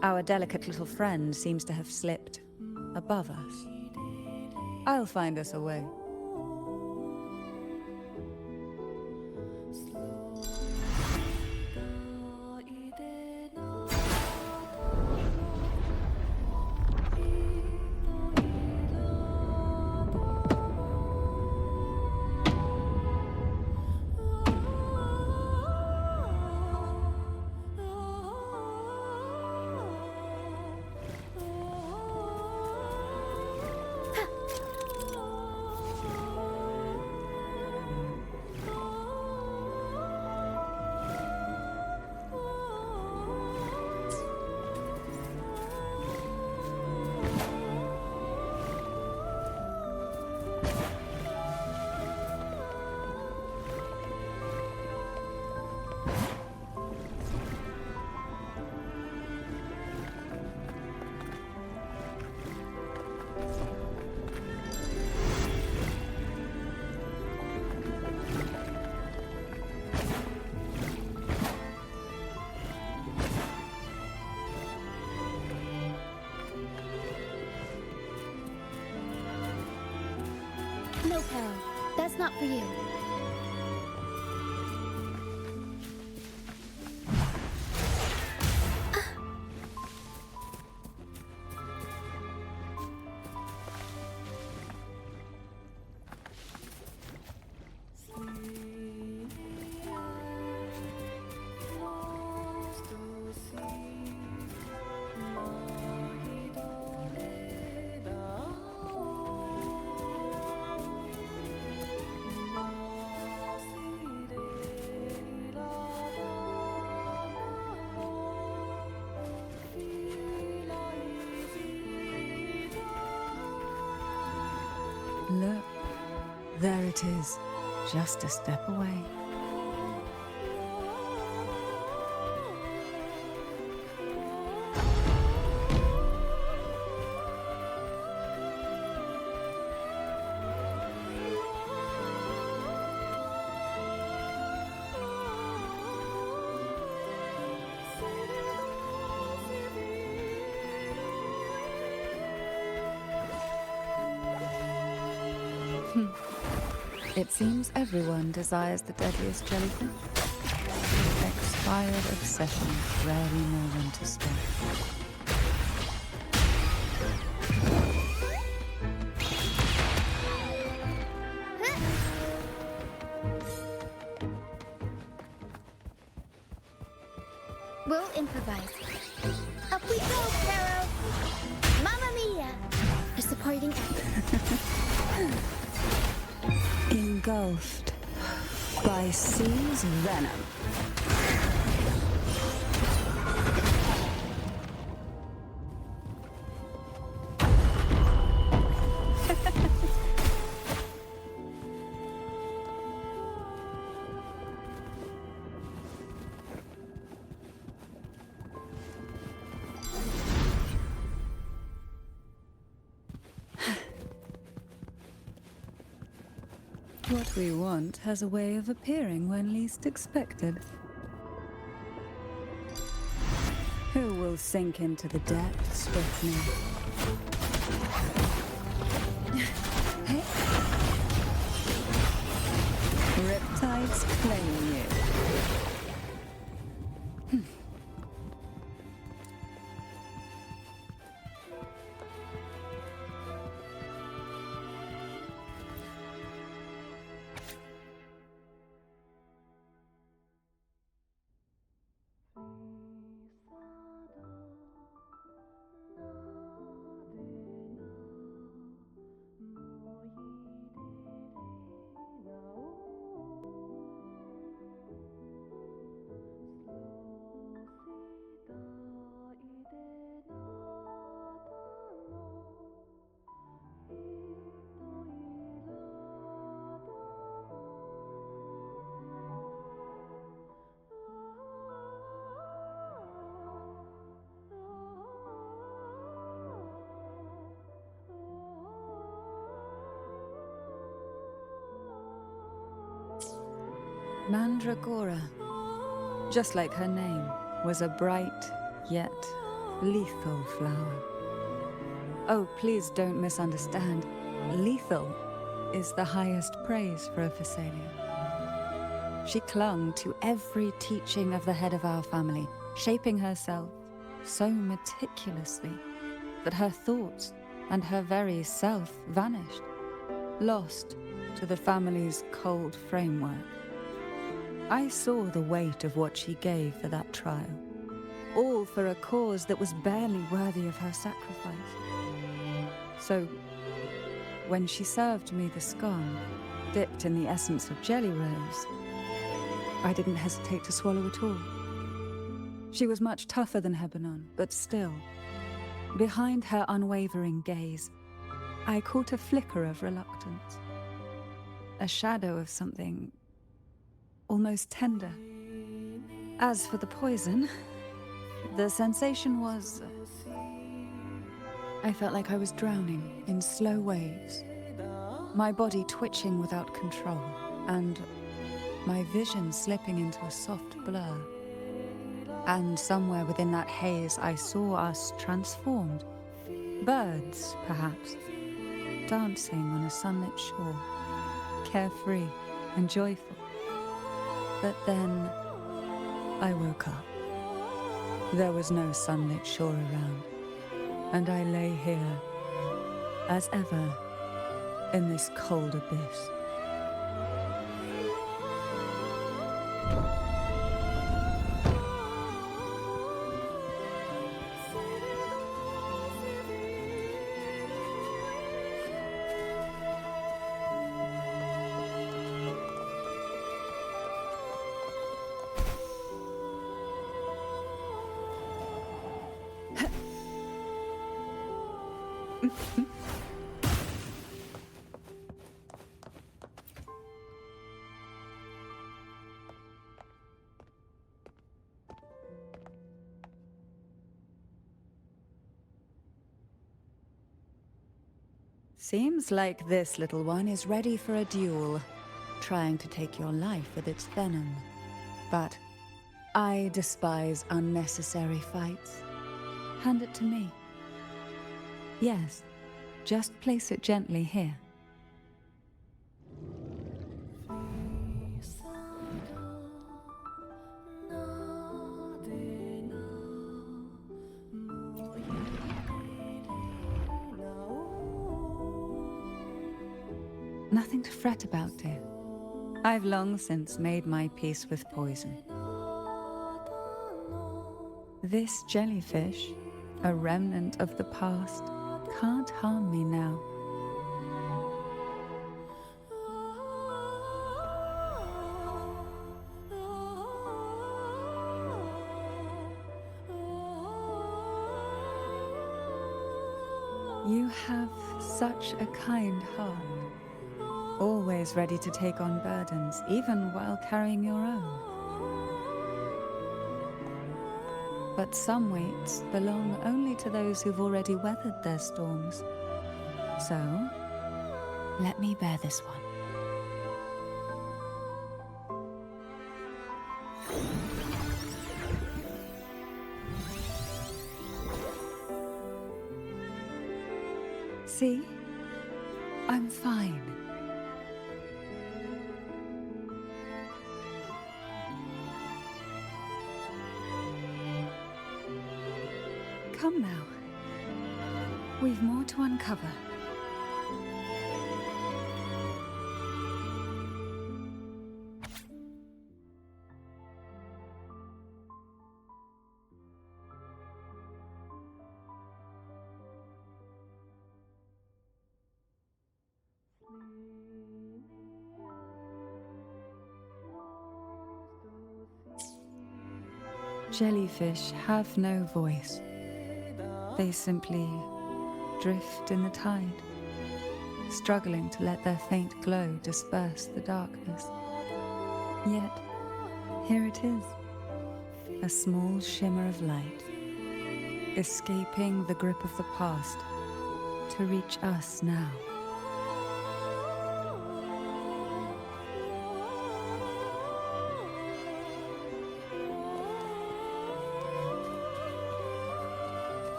Our delicate little friend seems to have slipped above us. I'll find us a way. No, Carol, that's not for you. Look, there it is, just a step away. It seems everyone desires the deadliest jellyfish. Expired obsession rarely know when to stop. We'll improvise. Up we go, Carol! Mamma mia! A supporting act. Engulfed by sea's venom. What we want has a way of appearing when least expected. Who will sink into the depths with me? Hey. Riptides claim you. Mandragora, just like her name, was a bright yet lethal flower. Oh, please don't misunderstand. Lethal is the highest praise for a Phasalia. She clung to every teaching of the head of our family, shaping herself so meticulously that her thoughts and her very self vanished, lost to the family's cold framework. I saw the weight of what she gave for that trial, all for a cause that was barely worthy of her sacrifice. So, when she served me the scone, dipped in the essence of jelly rose, I didn't hesitate to swallow it all. She was much tougher than Hebanon, but still, behind her unwavering gaze, I caught a flicker of reluctance, a shadow of something almost tender. As for the poison, the sensation was... I felt like I was drowning in slow waves, my body twitching without control, and my vision slipping into a soft blur. And somewhere within that haze, I saw us transformed. Birds, perhaps, dancing on a sunlit shore, carefree and joyful. But then I woke up. There was no sunlit shore around, and I lay here, as ever, in this cold abyss. Seems like this little one is ready for a duel, trying to take your life with its venom. But I despise unnecessary fights. Hand it to me. Yes, just place it gently here. Nothing to fret about, dear. I've long since made my peace with poison. This jellyfish, a remnant of the past, can't harm me now. You have such a kind heart. Always ready to take on burdens, even while carrying your own. But some weights belong only to those who've already weathered their storms. So, let me bear this one. See? I'm fine. Come now. We've more to uncover. Jellyfish have no voice. They simply drift in the tide, struggling to let their faint glow disperse the darkness. Yet, here it is, a small shimmer of light, escaping the grip of the past to reach us now.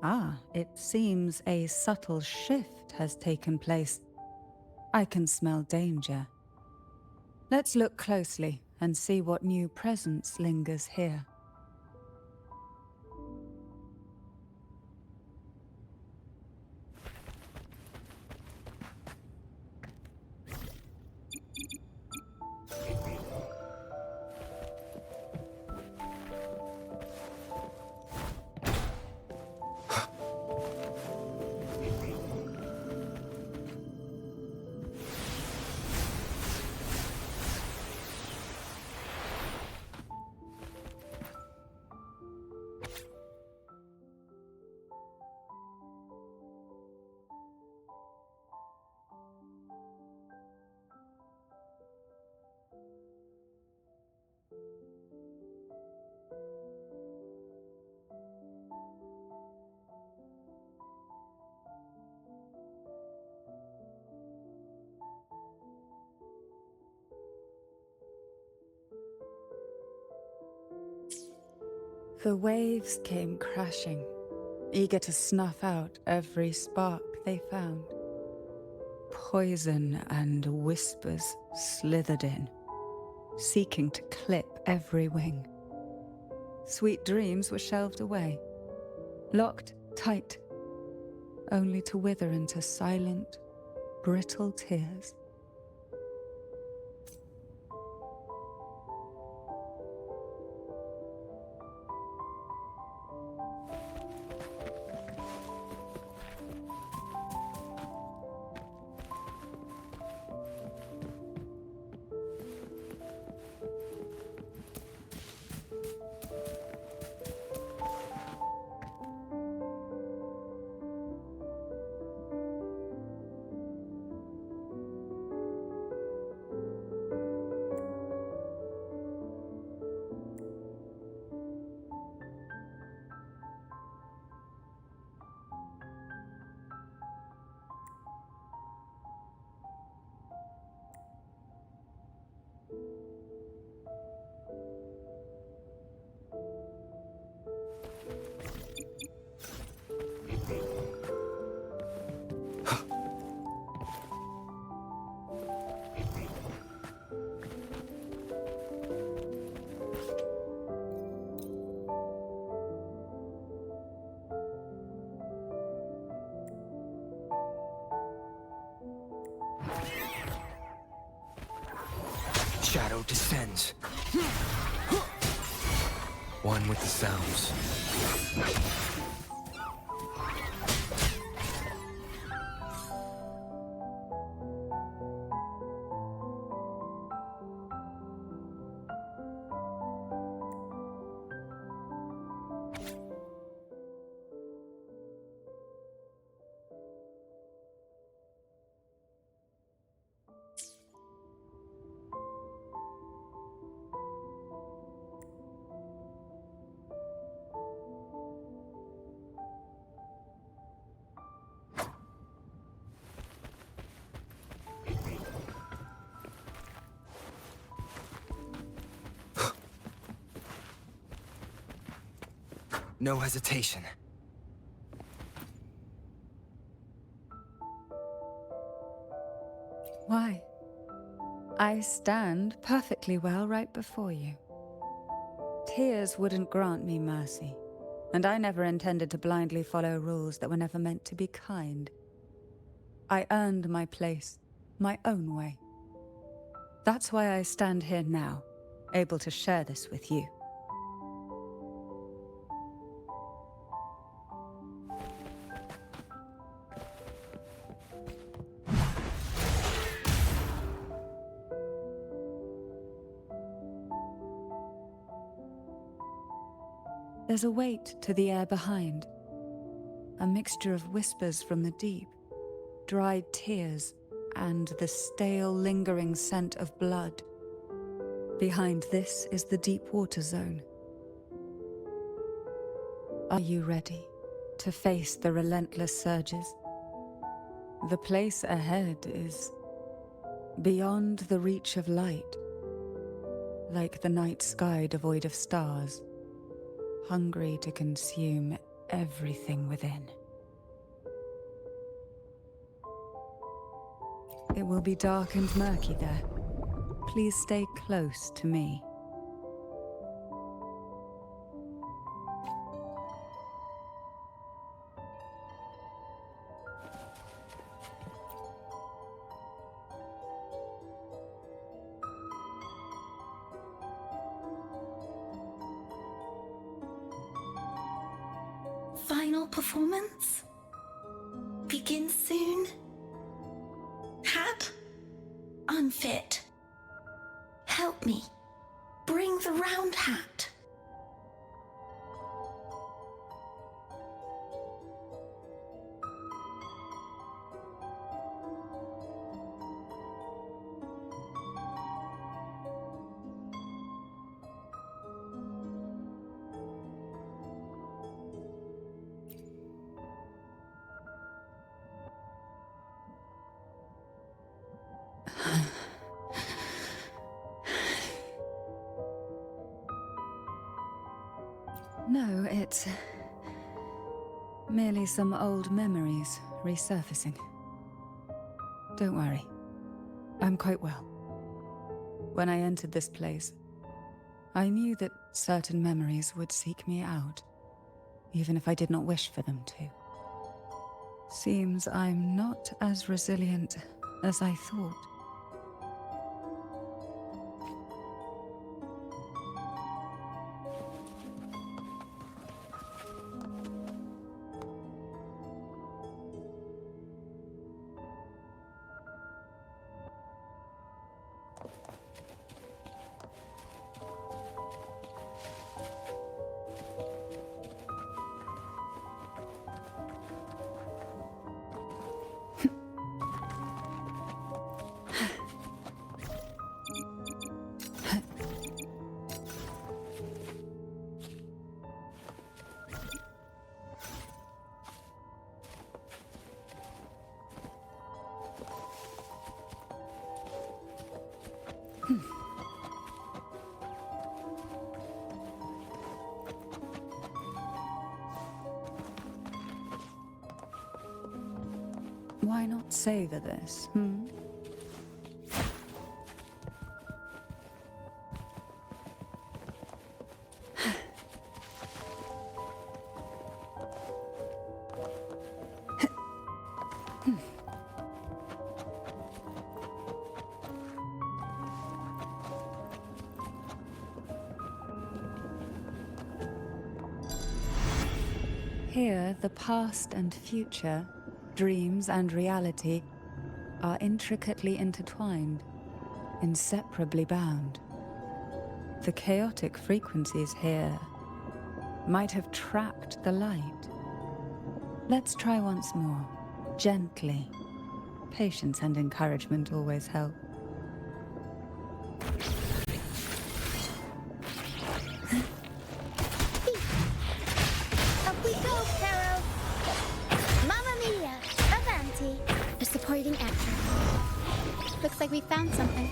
Ah, it seems a subtle shift has taken place. I can smell danger. Let's look closely and see what new presence lingers here. The waves came crashing, eager to snuff out every spark they found. Poison and whispers slithered in, seeking to clip every wing. Sweet dreams were shelved away, locked tight, only to wither into silent, brittle tears. Shadow descends. One with the sounds. No hesitation. Why? I stand perfectly well right before you. Tears wouldn't grant me mercy, and I never intended to blindly follow rules that were never meant to be kind. I earned my place, my own way. That's why I stand here now, able to share this with you. There's a weight to the air behind, a mixture of whispers from the deep, dried tears, and the stale, lingering scent of blood. Behind this is the deep water zone. Are you ready to face the relentless surges? The place ahead is beyond the reach of light, like the night sky devoid of stars, hungry to consume everything within. It will be dark and murky there. Please stay close to me. Final performance? Begins soon? Hat? Unfit. Help me. Bring the round hat. No, it's merely some old memories resurfacing. Don't worry, I'm quite well. When I entered this place, I knew that certain memories would seek me out, even if I did not wish for them to. Seems I'm not as resilient as I thought. Why not savor this, Here, the past and future, dreams and reality, are intricately intertwined, inseparably bound. The chaotic frequencies here might have trapped the light. Let's try once more, gently. Patience and encouragement always help. Up we go, Caro! Mamma mia! Avanti! A supporting actor. Looks like we found something.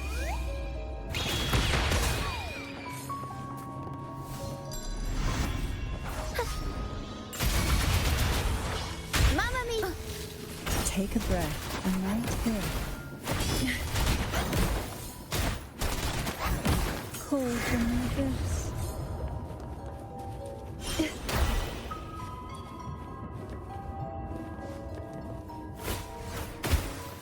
Take a breath, and right here. Call from the abyss.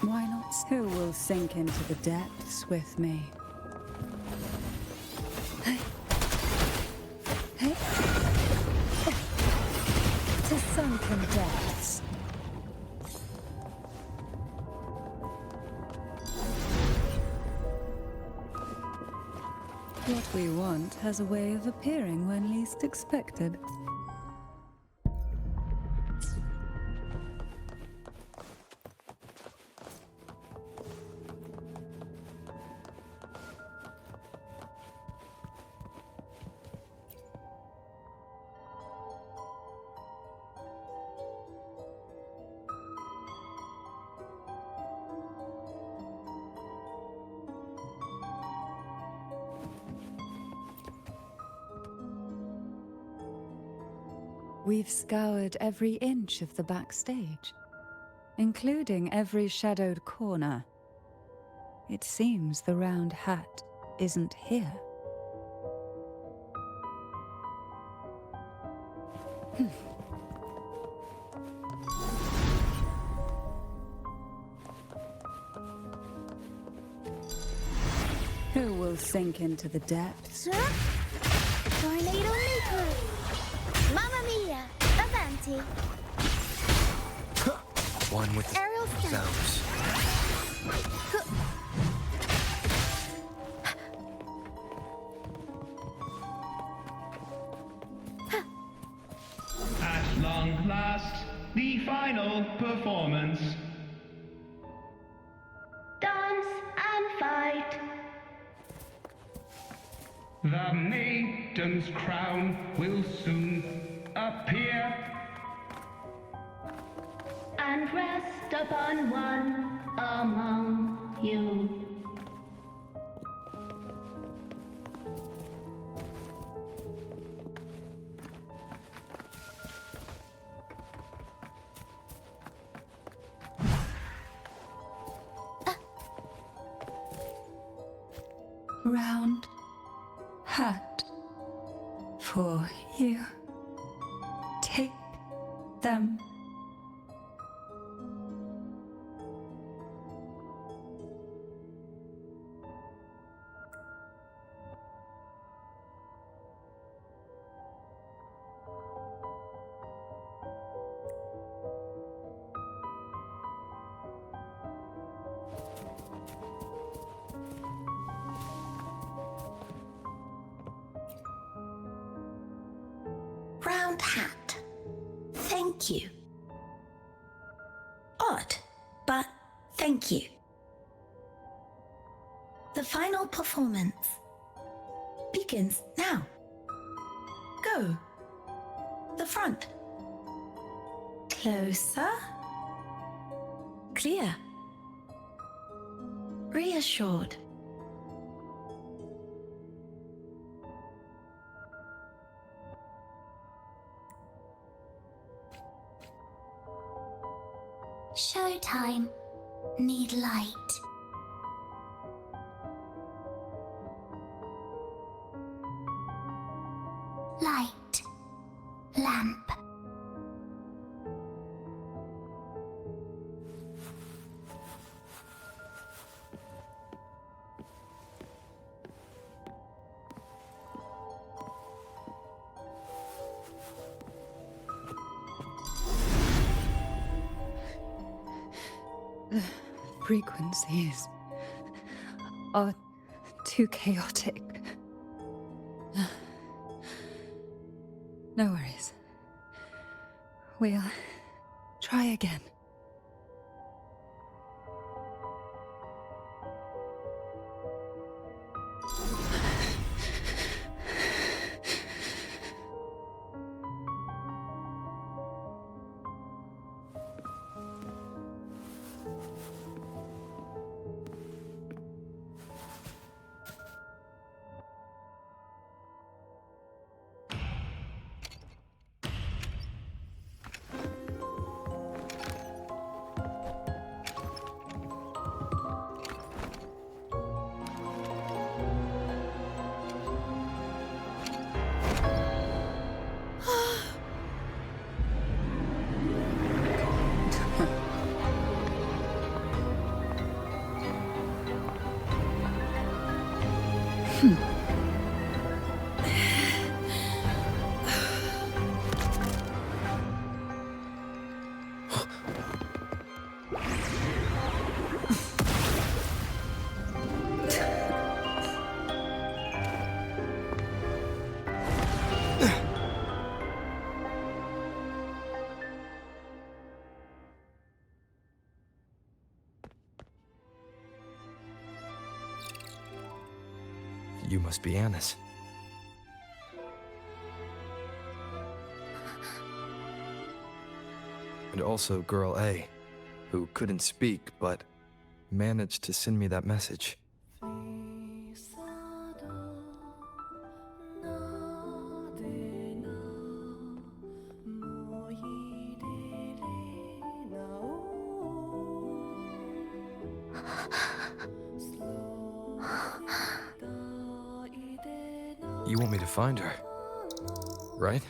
Why not? Who will sink into the depths with me? Hey. Hey. To sunken depths. What we want has a way of appearing when least expected. We've scoured every inch of the backstage, including every shadowed corner. It seems the round hat isn't here. Who will sink into the depths? Tornado Maker! Mamma Mia! Avanti! One with the Aerial stamp. sounds. At long last, the final performance. Dance and fight. The maiden's crown will soon appear. And rest upon one among you. Round hat for you. Take them. Round hat. Thank you. Odd, but thank you. The final performance begins now. Go. The front. Closer. Clear. Reassured. Showtime. Need light. Light. Lamp. The frequencies are too chaotic. No worries. We'll try again. must be Anna's. And also Girl A, who couldn't speak but managed to send me that message. You want me to find her, right?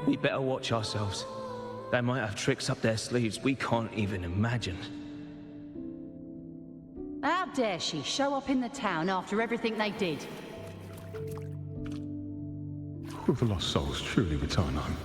We better watch ourselves. They might have tricks up their sleeves we can't even imagine. How dare she show up in the town after everything they did? Will the lost souls truly return home?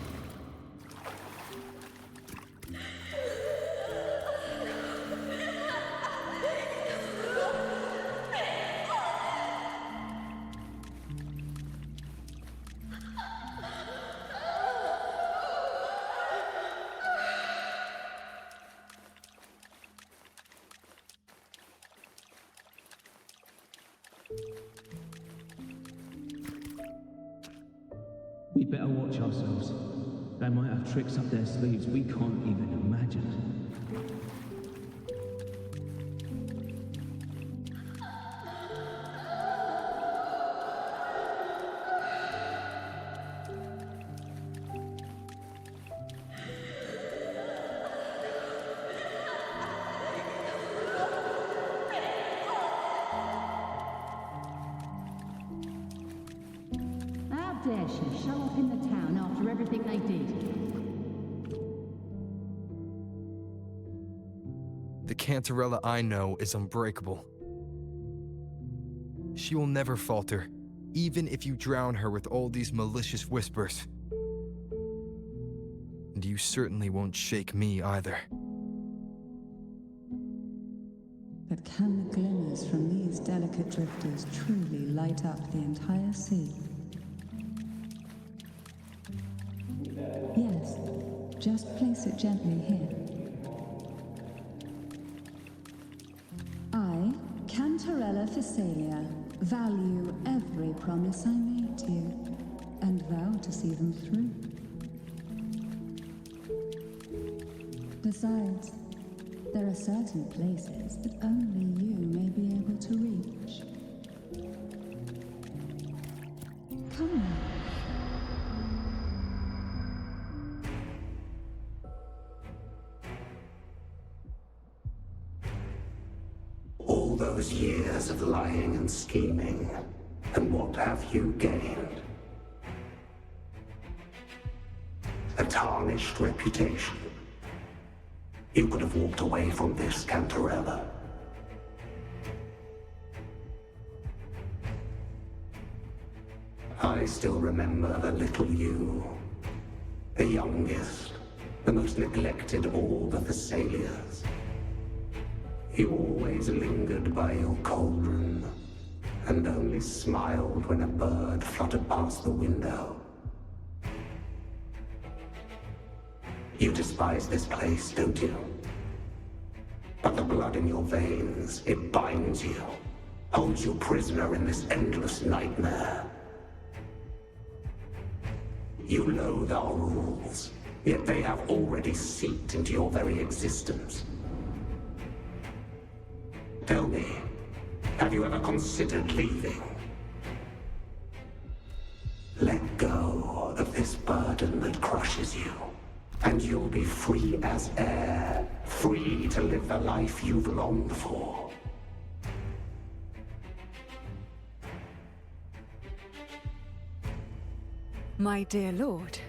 We better watch ourselves. They might have tricks up their sleeves we can't even imagine. How dare she show up in the town after everything they did? The Cantarella I know is unbreakable. She will never falter, even if you drown her with all these malicious whispers. And you certainly won't shake me either. But can the glimmers from these delicate drifters truly light up the entire sea? Yes, just place it gently here. I, Cantarella Physalia, value every promise I made to you, and vow to see them through. Besides, there are certain places that only you may be able to reach. Come now. All those years of lying and scheming, and what have you gained? A tarnished reputation. You could have walked away from this, Cantarella. I still remember the little you, the youngest, the most neglected of all the Thessalias. You always lingered by your cauldron, and only smiled when a bird fluttered past the window. You despise this place, don't you? But the blood in your veins, it binds you, holds you prisoner in this endless nightmare. You loathe our rules, yet they have already seeped into your very existence. Tell me, have you ever considered leaving? Let go of this burden that crushes you, and you'll be free as air, free to live the life you've longed for. My dear lord,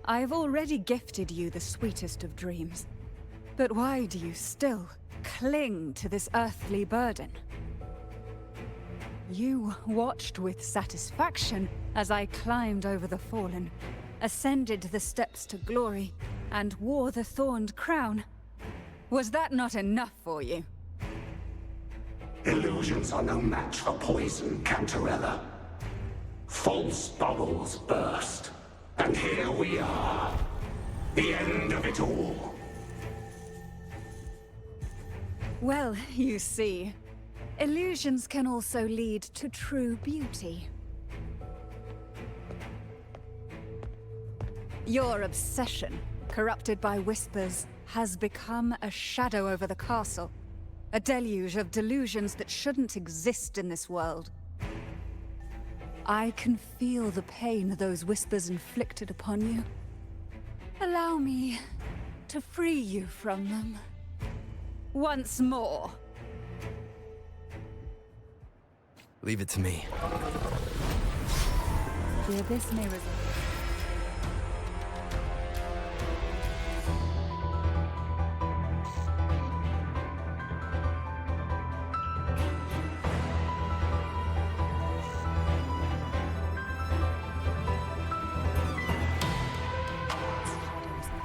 I have already gifted you the sweetest of dreams. But why do you still cling to this earthly burden? You watched with satisfaction as I climbed over the fallen, ascended the steps to glory, and wore the thorned crown. Was that not enough for you? Illusions are no match for poison, Cantarella. False bubbles burst, and here we are. The end of it all. Well, you see, illusions can also lead to true beauty. Your obsession, corrupted by whispers, has become a shadow over the castle. A deluge of delusions that shouldn't exist in this world. I can feel the pain those whispers inflicted upon you. Allow me to free you from them. Once more. Leave it to me. The abyss may result.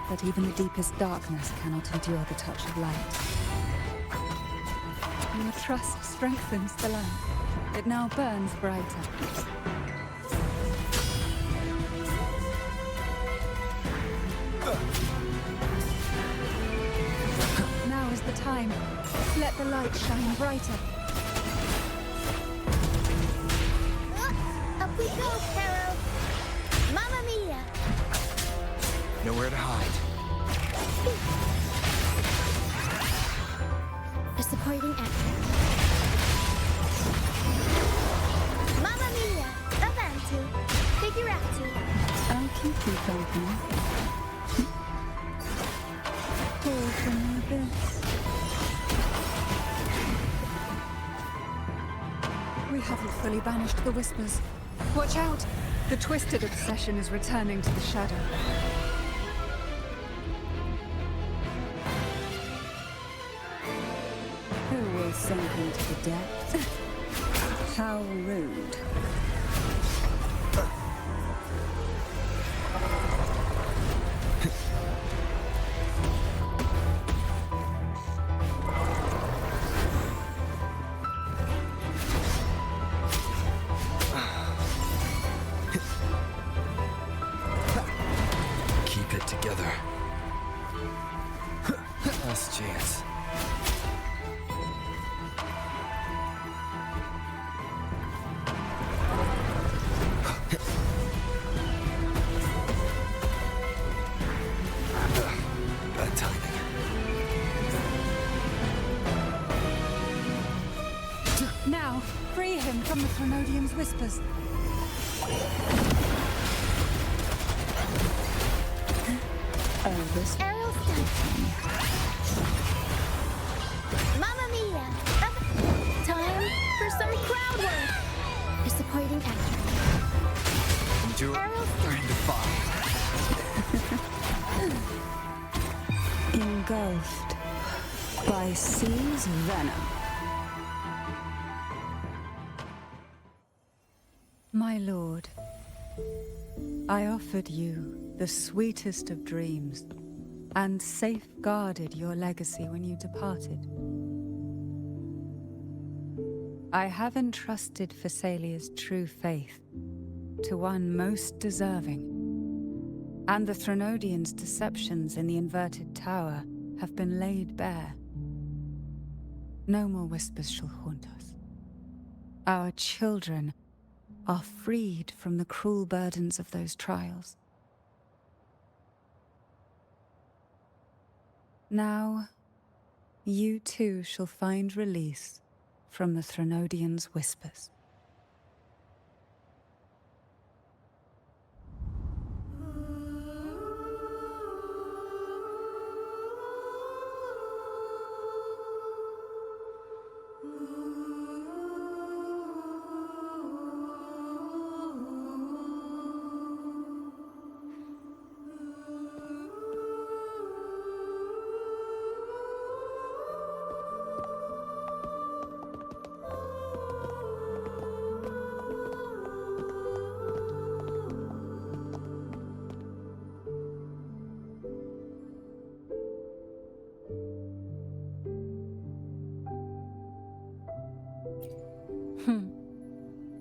But even the deepest darkness cannot endure the touch of light. Your trust strengthens the lamp. It now burns brighter. Now is the time. Let the light shine brighter. Up we go, Carol! Mamma mia! Nowhere to hide. A supporting actor. Mamma mia! Avanti! Figurati! I'll keep you company. Pull from the abyss. We haven't fully banished the whispers. Watch out! The twisted obsession is returning to the shadow. Who will sink into the depths? How rude. Keep it together. Last chance. Bad timing. Now, free him from the Threnodian's whispers. Oh, this Aerial stunt. Mamma mia! Time for some crowd work. Disappointing actor. Endure Aerial or defy. engulfed by C's venom. My lord, I offered you the sweetest of dreams and safeguarded your legacy when you departed. I have entrusted Phassalia's true faith to one most deserving, and the Threnodians' deceptions in the inverted tower have been laid bare. No more whispers shall haunt us. Our children are freed from the cruel burdens of those trials. Now, you too shall find release from the Threnodians' whispers.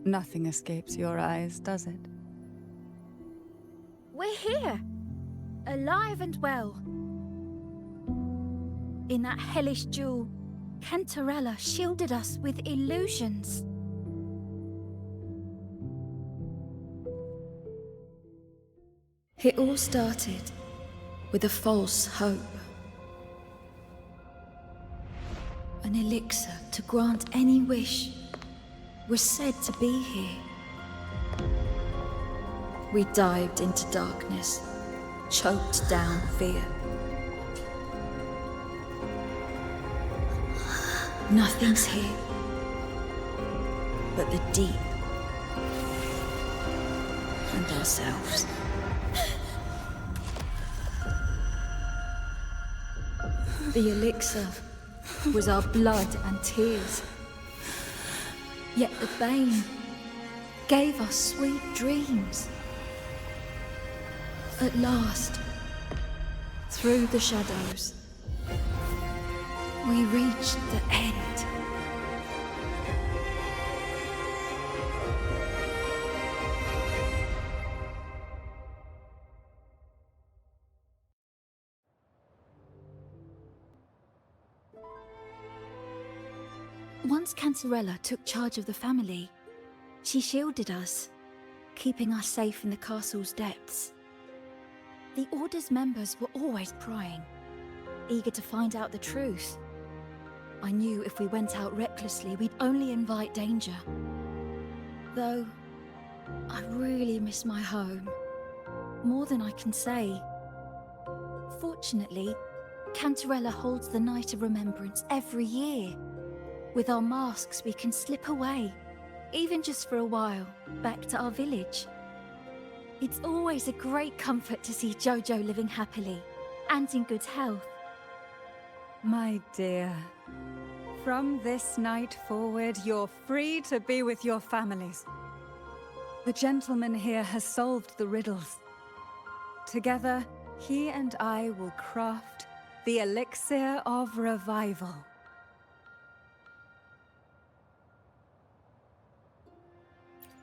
Nothing escapes your eyes, does it? We're here, alive and well. In that hellish duel, Cantarella shielded us with illusions. It all started with a false hope. An elixir to grant any wish was said to be here. We dived into darkness, choked down fear. Nothing's here but the deep and ourselves. The elixir was our blood and tears. Yet the bane gave us sweet dreams. At last, through the shadows, we reached the end. Once Cantarella took charge of the family, she shielded us, keeping us safe in the castle's depths. The Order's members were always prying, eager to find out the truth. I knew if we went out recklessly, we'd only invite danger. Though, I really miss my home, more than I can say. Fortunately, Cantarella holds the Night of Remembrance every year. With our masks, we can slip away, even just for a while, back to our village. It's always a great comfort to see Jojo living happily and in good health. My dear, from this night forward, you're free to be with your families. The gentleman here has solved the riddles. Together, he and I will craft the Elixir of Revival.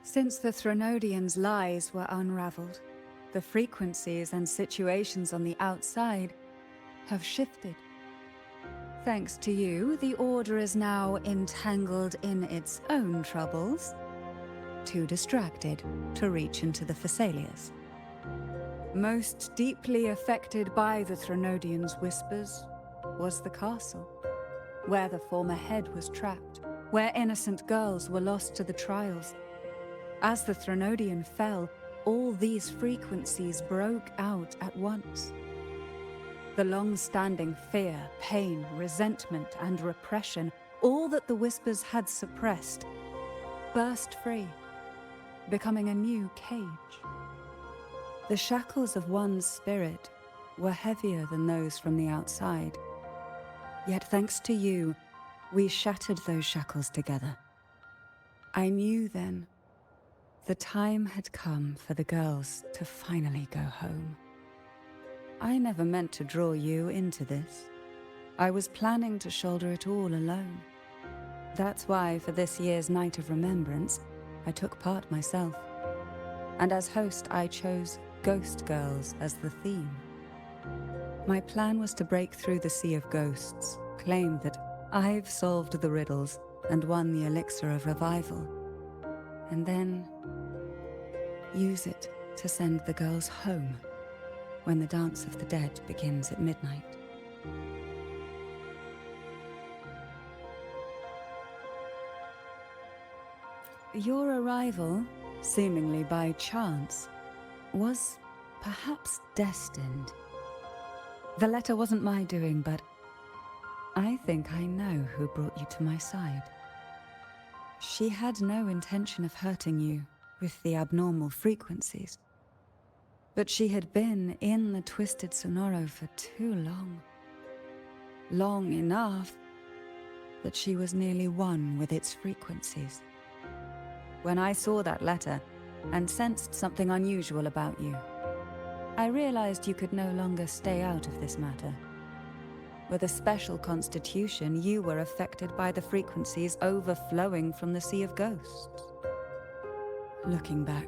Since the Threnodians' lies were unraveled, the frequencies and situations on the outside have shifted. Thanks to you, the Order is now entangled in its own troubles, too distracted to reach into the Thessalias. Most deeply affected by the Threnodians' whispers was the castle, where the former head was trapped, where innocent girls were lost to the trials. As the Threnodian fell, all these frequencies broke out at once. The long-standing fear, pain, resentment, and repression, all that the whispers had suppressed, burst free, becoming a new cage. The shackles of one's spirit were heavier than those from the outside. Yet thanks to you, we shattered those shackles together. I knew then the time had come for the girls to finally go home. I never meant to draw you into this. I was planning to shoulder it all alone. That's why for this year's Night of Remembrance, I took part myself. And as host, I chose Ghost Girls as the theme. My plan was to break through the sea of ghosts, claim that I've solved the riddles and won the Elixir of Revival, and then use it to send the girls home when the Dance of the Dead begins at midnight. Your arrival, seemingly by chance, was perhaps destined. The letter wasn't my doing, but I think I know who brought you to my side. She had no intention of hurting you with the abnormal frequencies, but she had been in the Twisted Sonoro for too long. Long enough that she was nearly one with its frequencies. When I saw that letter and sensed something unusual about you, I realized you could no longer stay out of this matter. With a special constitution, you were affected by the frequencies overflowing from the Sea of Ghosts. Looking back,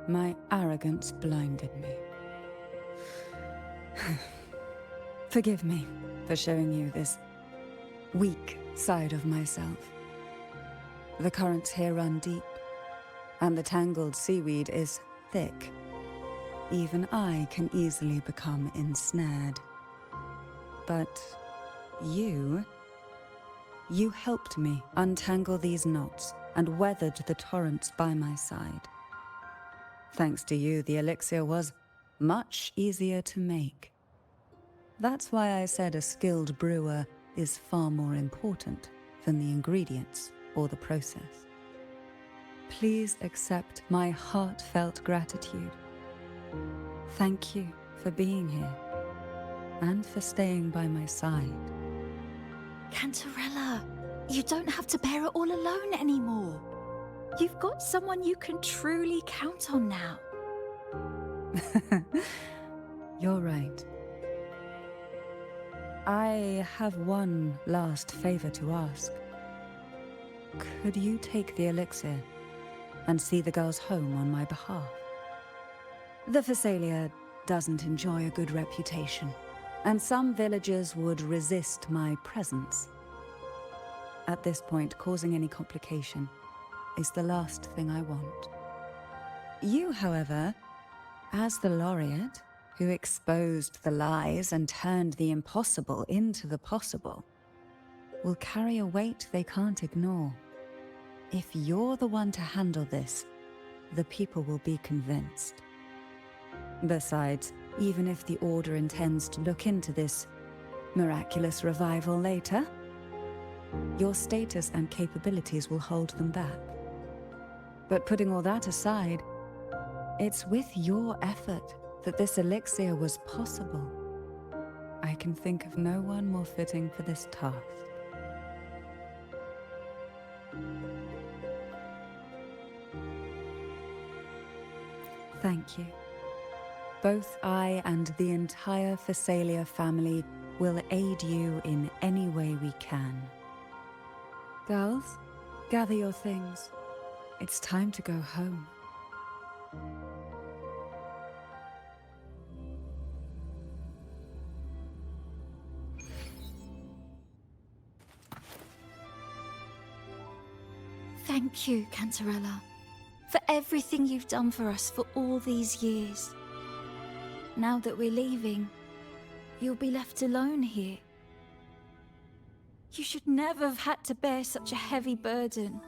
my arrogance blinded me. Forgive me for showing you this weak side of myself. The currents here run deep, and the tangled seaweed is thick. Even I can easily become ensnared. But you helped me untangle these knots and weathered the torrents by my side. Thanks to you, the elixir was much easier to make. That's why I said a skilled brewer is far more important than the ingredients or the process. Please accept my heartfelt gratitude. Thank you for being here and for staying by my side. Cantarella, you don't have to bear it all alone anymore. You've got someone you can truly count on now. You're right. I have one last favor to ask. Could you take the elixir and see the girls home on my behalf? The Phasalia doesn't enjoy a good reputation, and some villagers would resist my presence. At this point, causing any complication is the last thing I want. You, however, as the laureate who exposed the lies and turned the impossible into the possible, will carry a weight they can't ignore. If you're the one to handle this, the people will be convinced. Besides, even if the Order intends to look into this miraculous revival later, your status and capabilities will hold them back. But putting all that aside, it's with your effort that this elixir was possible. I can think of no one more fitting for this task. Thank you. Both I and the entire Phasalia family will aid you in any way we can. Girls, gather your things. It's time to go home. Thank you, Cantarella, for everything you've done for us for all these years. Now that we're leaving, you'll be left alone here. You should never have had to bear such a heavy burden.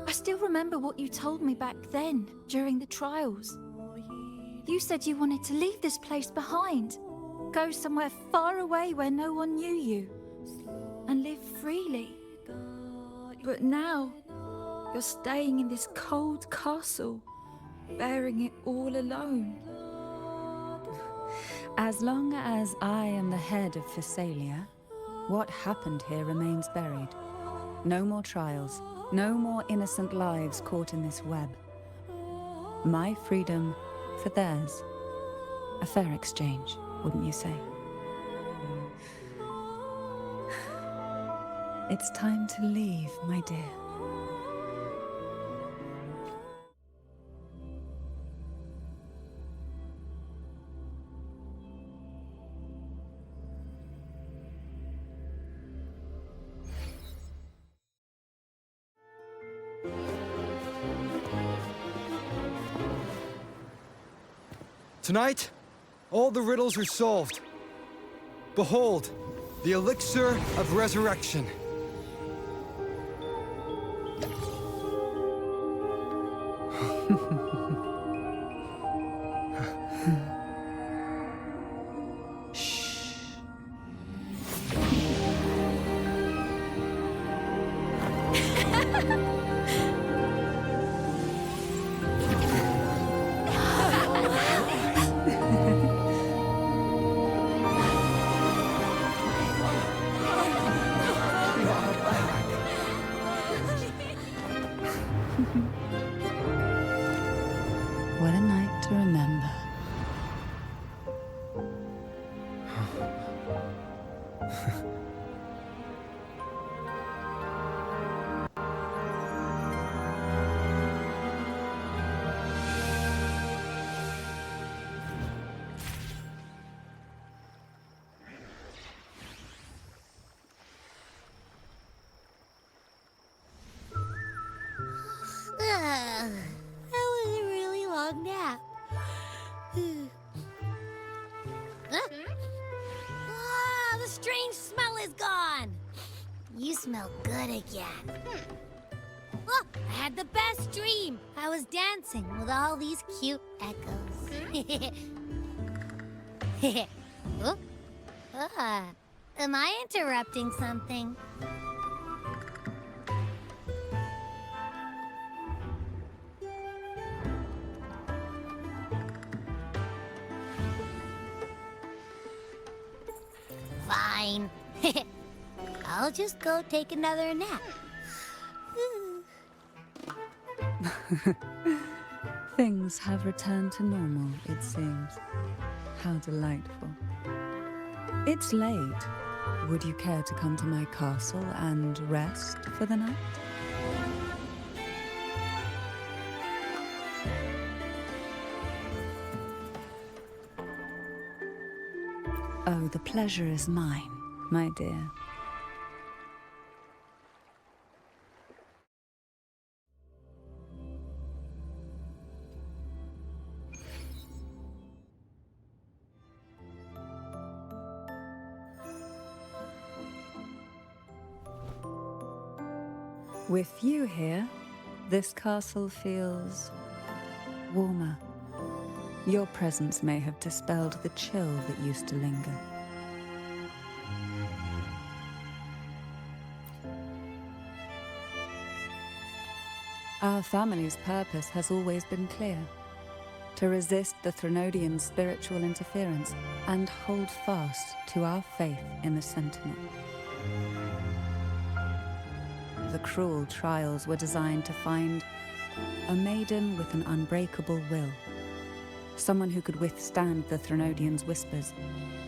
I still remember what you told me back then, during the trials. You said you wanted to leave this place behind, go somewhere far away where no one knew you, and live freely. But now, you're staying in this cold castle, bearing it all alone. As long as I am the head of Phasalia, what happened here remains buried. No more trials, no more innocent lives caught in this web. My freedom for theirs. A fair exchange, wouldn't you say? It's time to leave, my dear. Tonight, all the riddles are solved. Behold, the elixir of resurrection. What a night to remember. That was a really long nap. The strange smell is gone. You smell good again. Look, I had the best dream. I was dancing with all these cute echoes. Oh, am I interrupting something? Fine. I'll just go take another nap. Things have returned to normal, it seems. How delightful. It's late. Would you care to come to my castle and rest for the night? Oh, the pleasure is mine, my dear. With you here, this castle feels warmer. Your presence may have dispelled the chill that used to linger. Our family's purpose has always been clear: to resist the Threnodian spiritual interference and hold fast to our faith in the Sentinel. The cruel trials were designed to find a maiden with an unbreakable will, someone who could withstand the Threnodian's whispers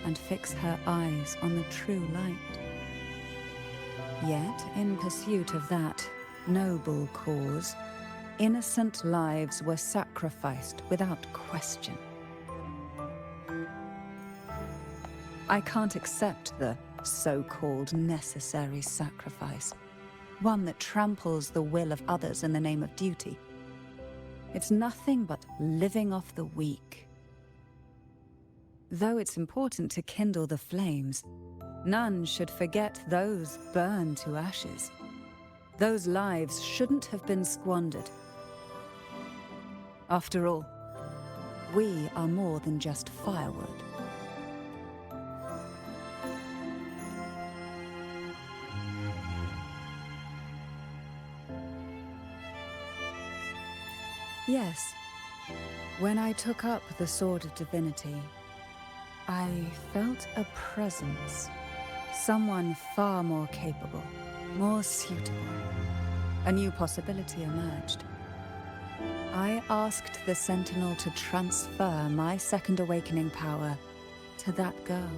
and fix her eyes on the true light. Yet, in pursuit of that noble cause, innocent lives were sacrificed without question. I can't accept the so-called necessary sacrifice, one that tramples the will of others in the name of duty. It's nothing but living off the weak. Though it's important to kindle the flames, none should forget those burned to ashes. Those lives shouldn't have been squandered. After all, we are more than just firewood. Yes, when I took up the Sword of Divinity, I felt a presence, someone far more capable, more suitable. A new possibility emerged. I asked the Sentinel to transfer my second awakening power to that girl.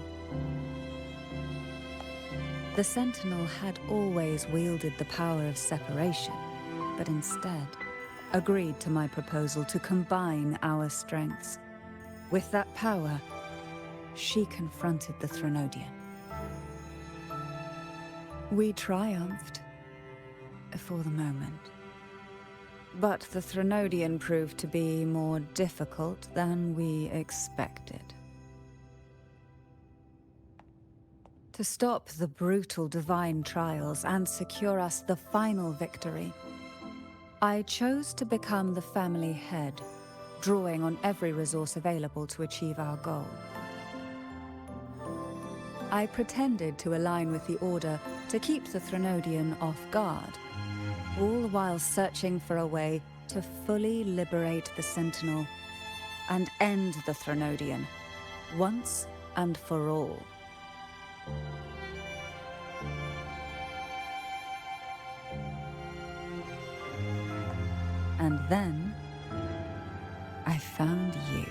The Sentinel had always wielded the power of separation, but instead agreed to my proposal to combine our strengths. With that power, she confronted the Threnodian. We triumphed, for the moment. But the Threnodian proved to be more difficult than we expected. To stop the brutal divine trials and secure us the final victory, I chose to become the family head, drawing on every resource available to achieve our goal. I pretended to align with the Order to keep the Threnodian off guard, all while searching for a way to fully liberate the Sentinel and end the Threnodian, once and for all. And then, I found you.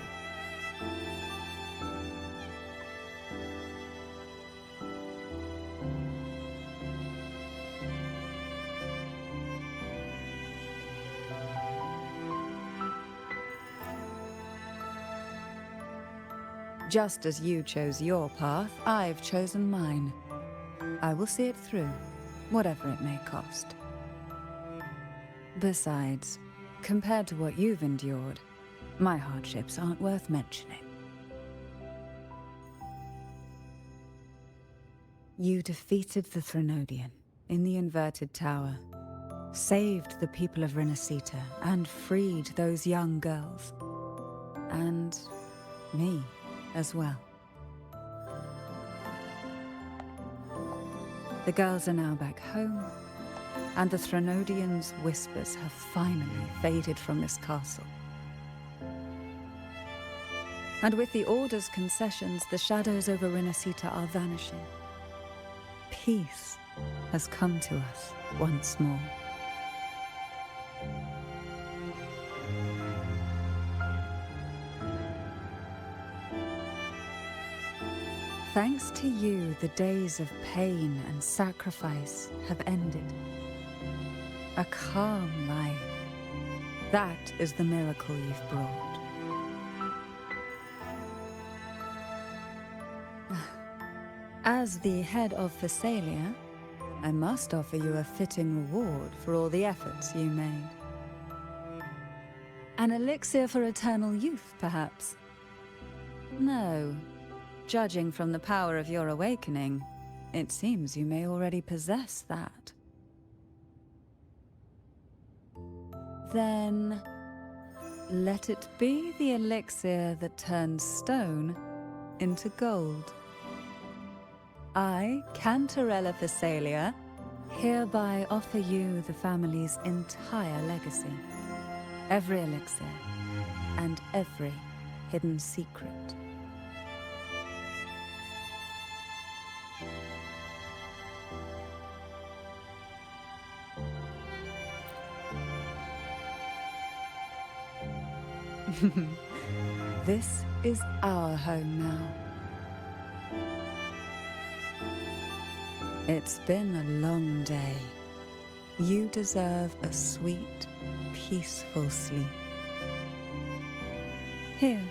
Just as you chose your path, I've chosen mine. I will see it through, whatever it may cost. Besides, Compared to what you've endured, my hardships aren't worth mentioning. You defeated the Threnodian in the Inverted Tower, saved the people of Renacita, and freed those young girls. And me as well. The girls are now back home, and the Threnodian's whispers have finally faded from this castle. And with the Order's concessions, the shadows over Renacita are vanishing. Peace has come to us once more. Thanks to you, the days of pain and sacrifice have ended. A calm life. That is the miracle you've brought. As the head of Thessalia, I must offer you a fitting reward for all the efforts you made. An elixir for eternal youth, perhaps? No. Judging from the power of your awakening, it seems you may already possess that. Then, let it be the elixir that turns stone into gold. I, Cantarella Thessalia, hereby offer you the family's entire legacy. Every elixir and every hidden secret. This is our home now. It's been a long day. You deserve a sweet, peaceful sleep. Here,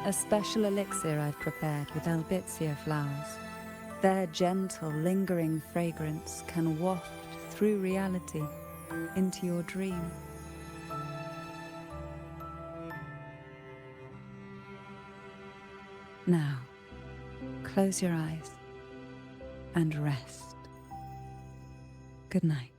a special elixir I've prepared with albizia flowers. Their gentle, lingering fragrance can waft through reality into your dream. Now, close your eyes and rest. Good night.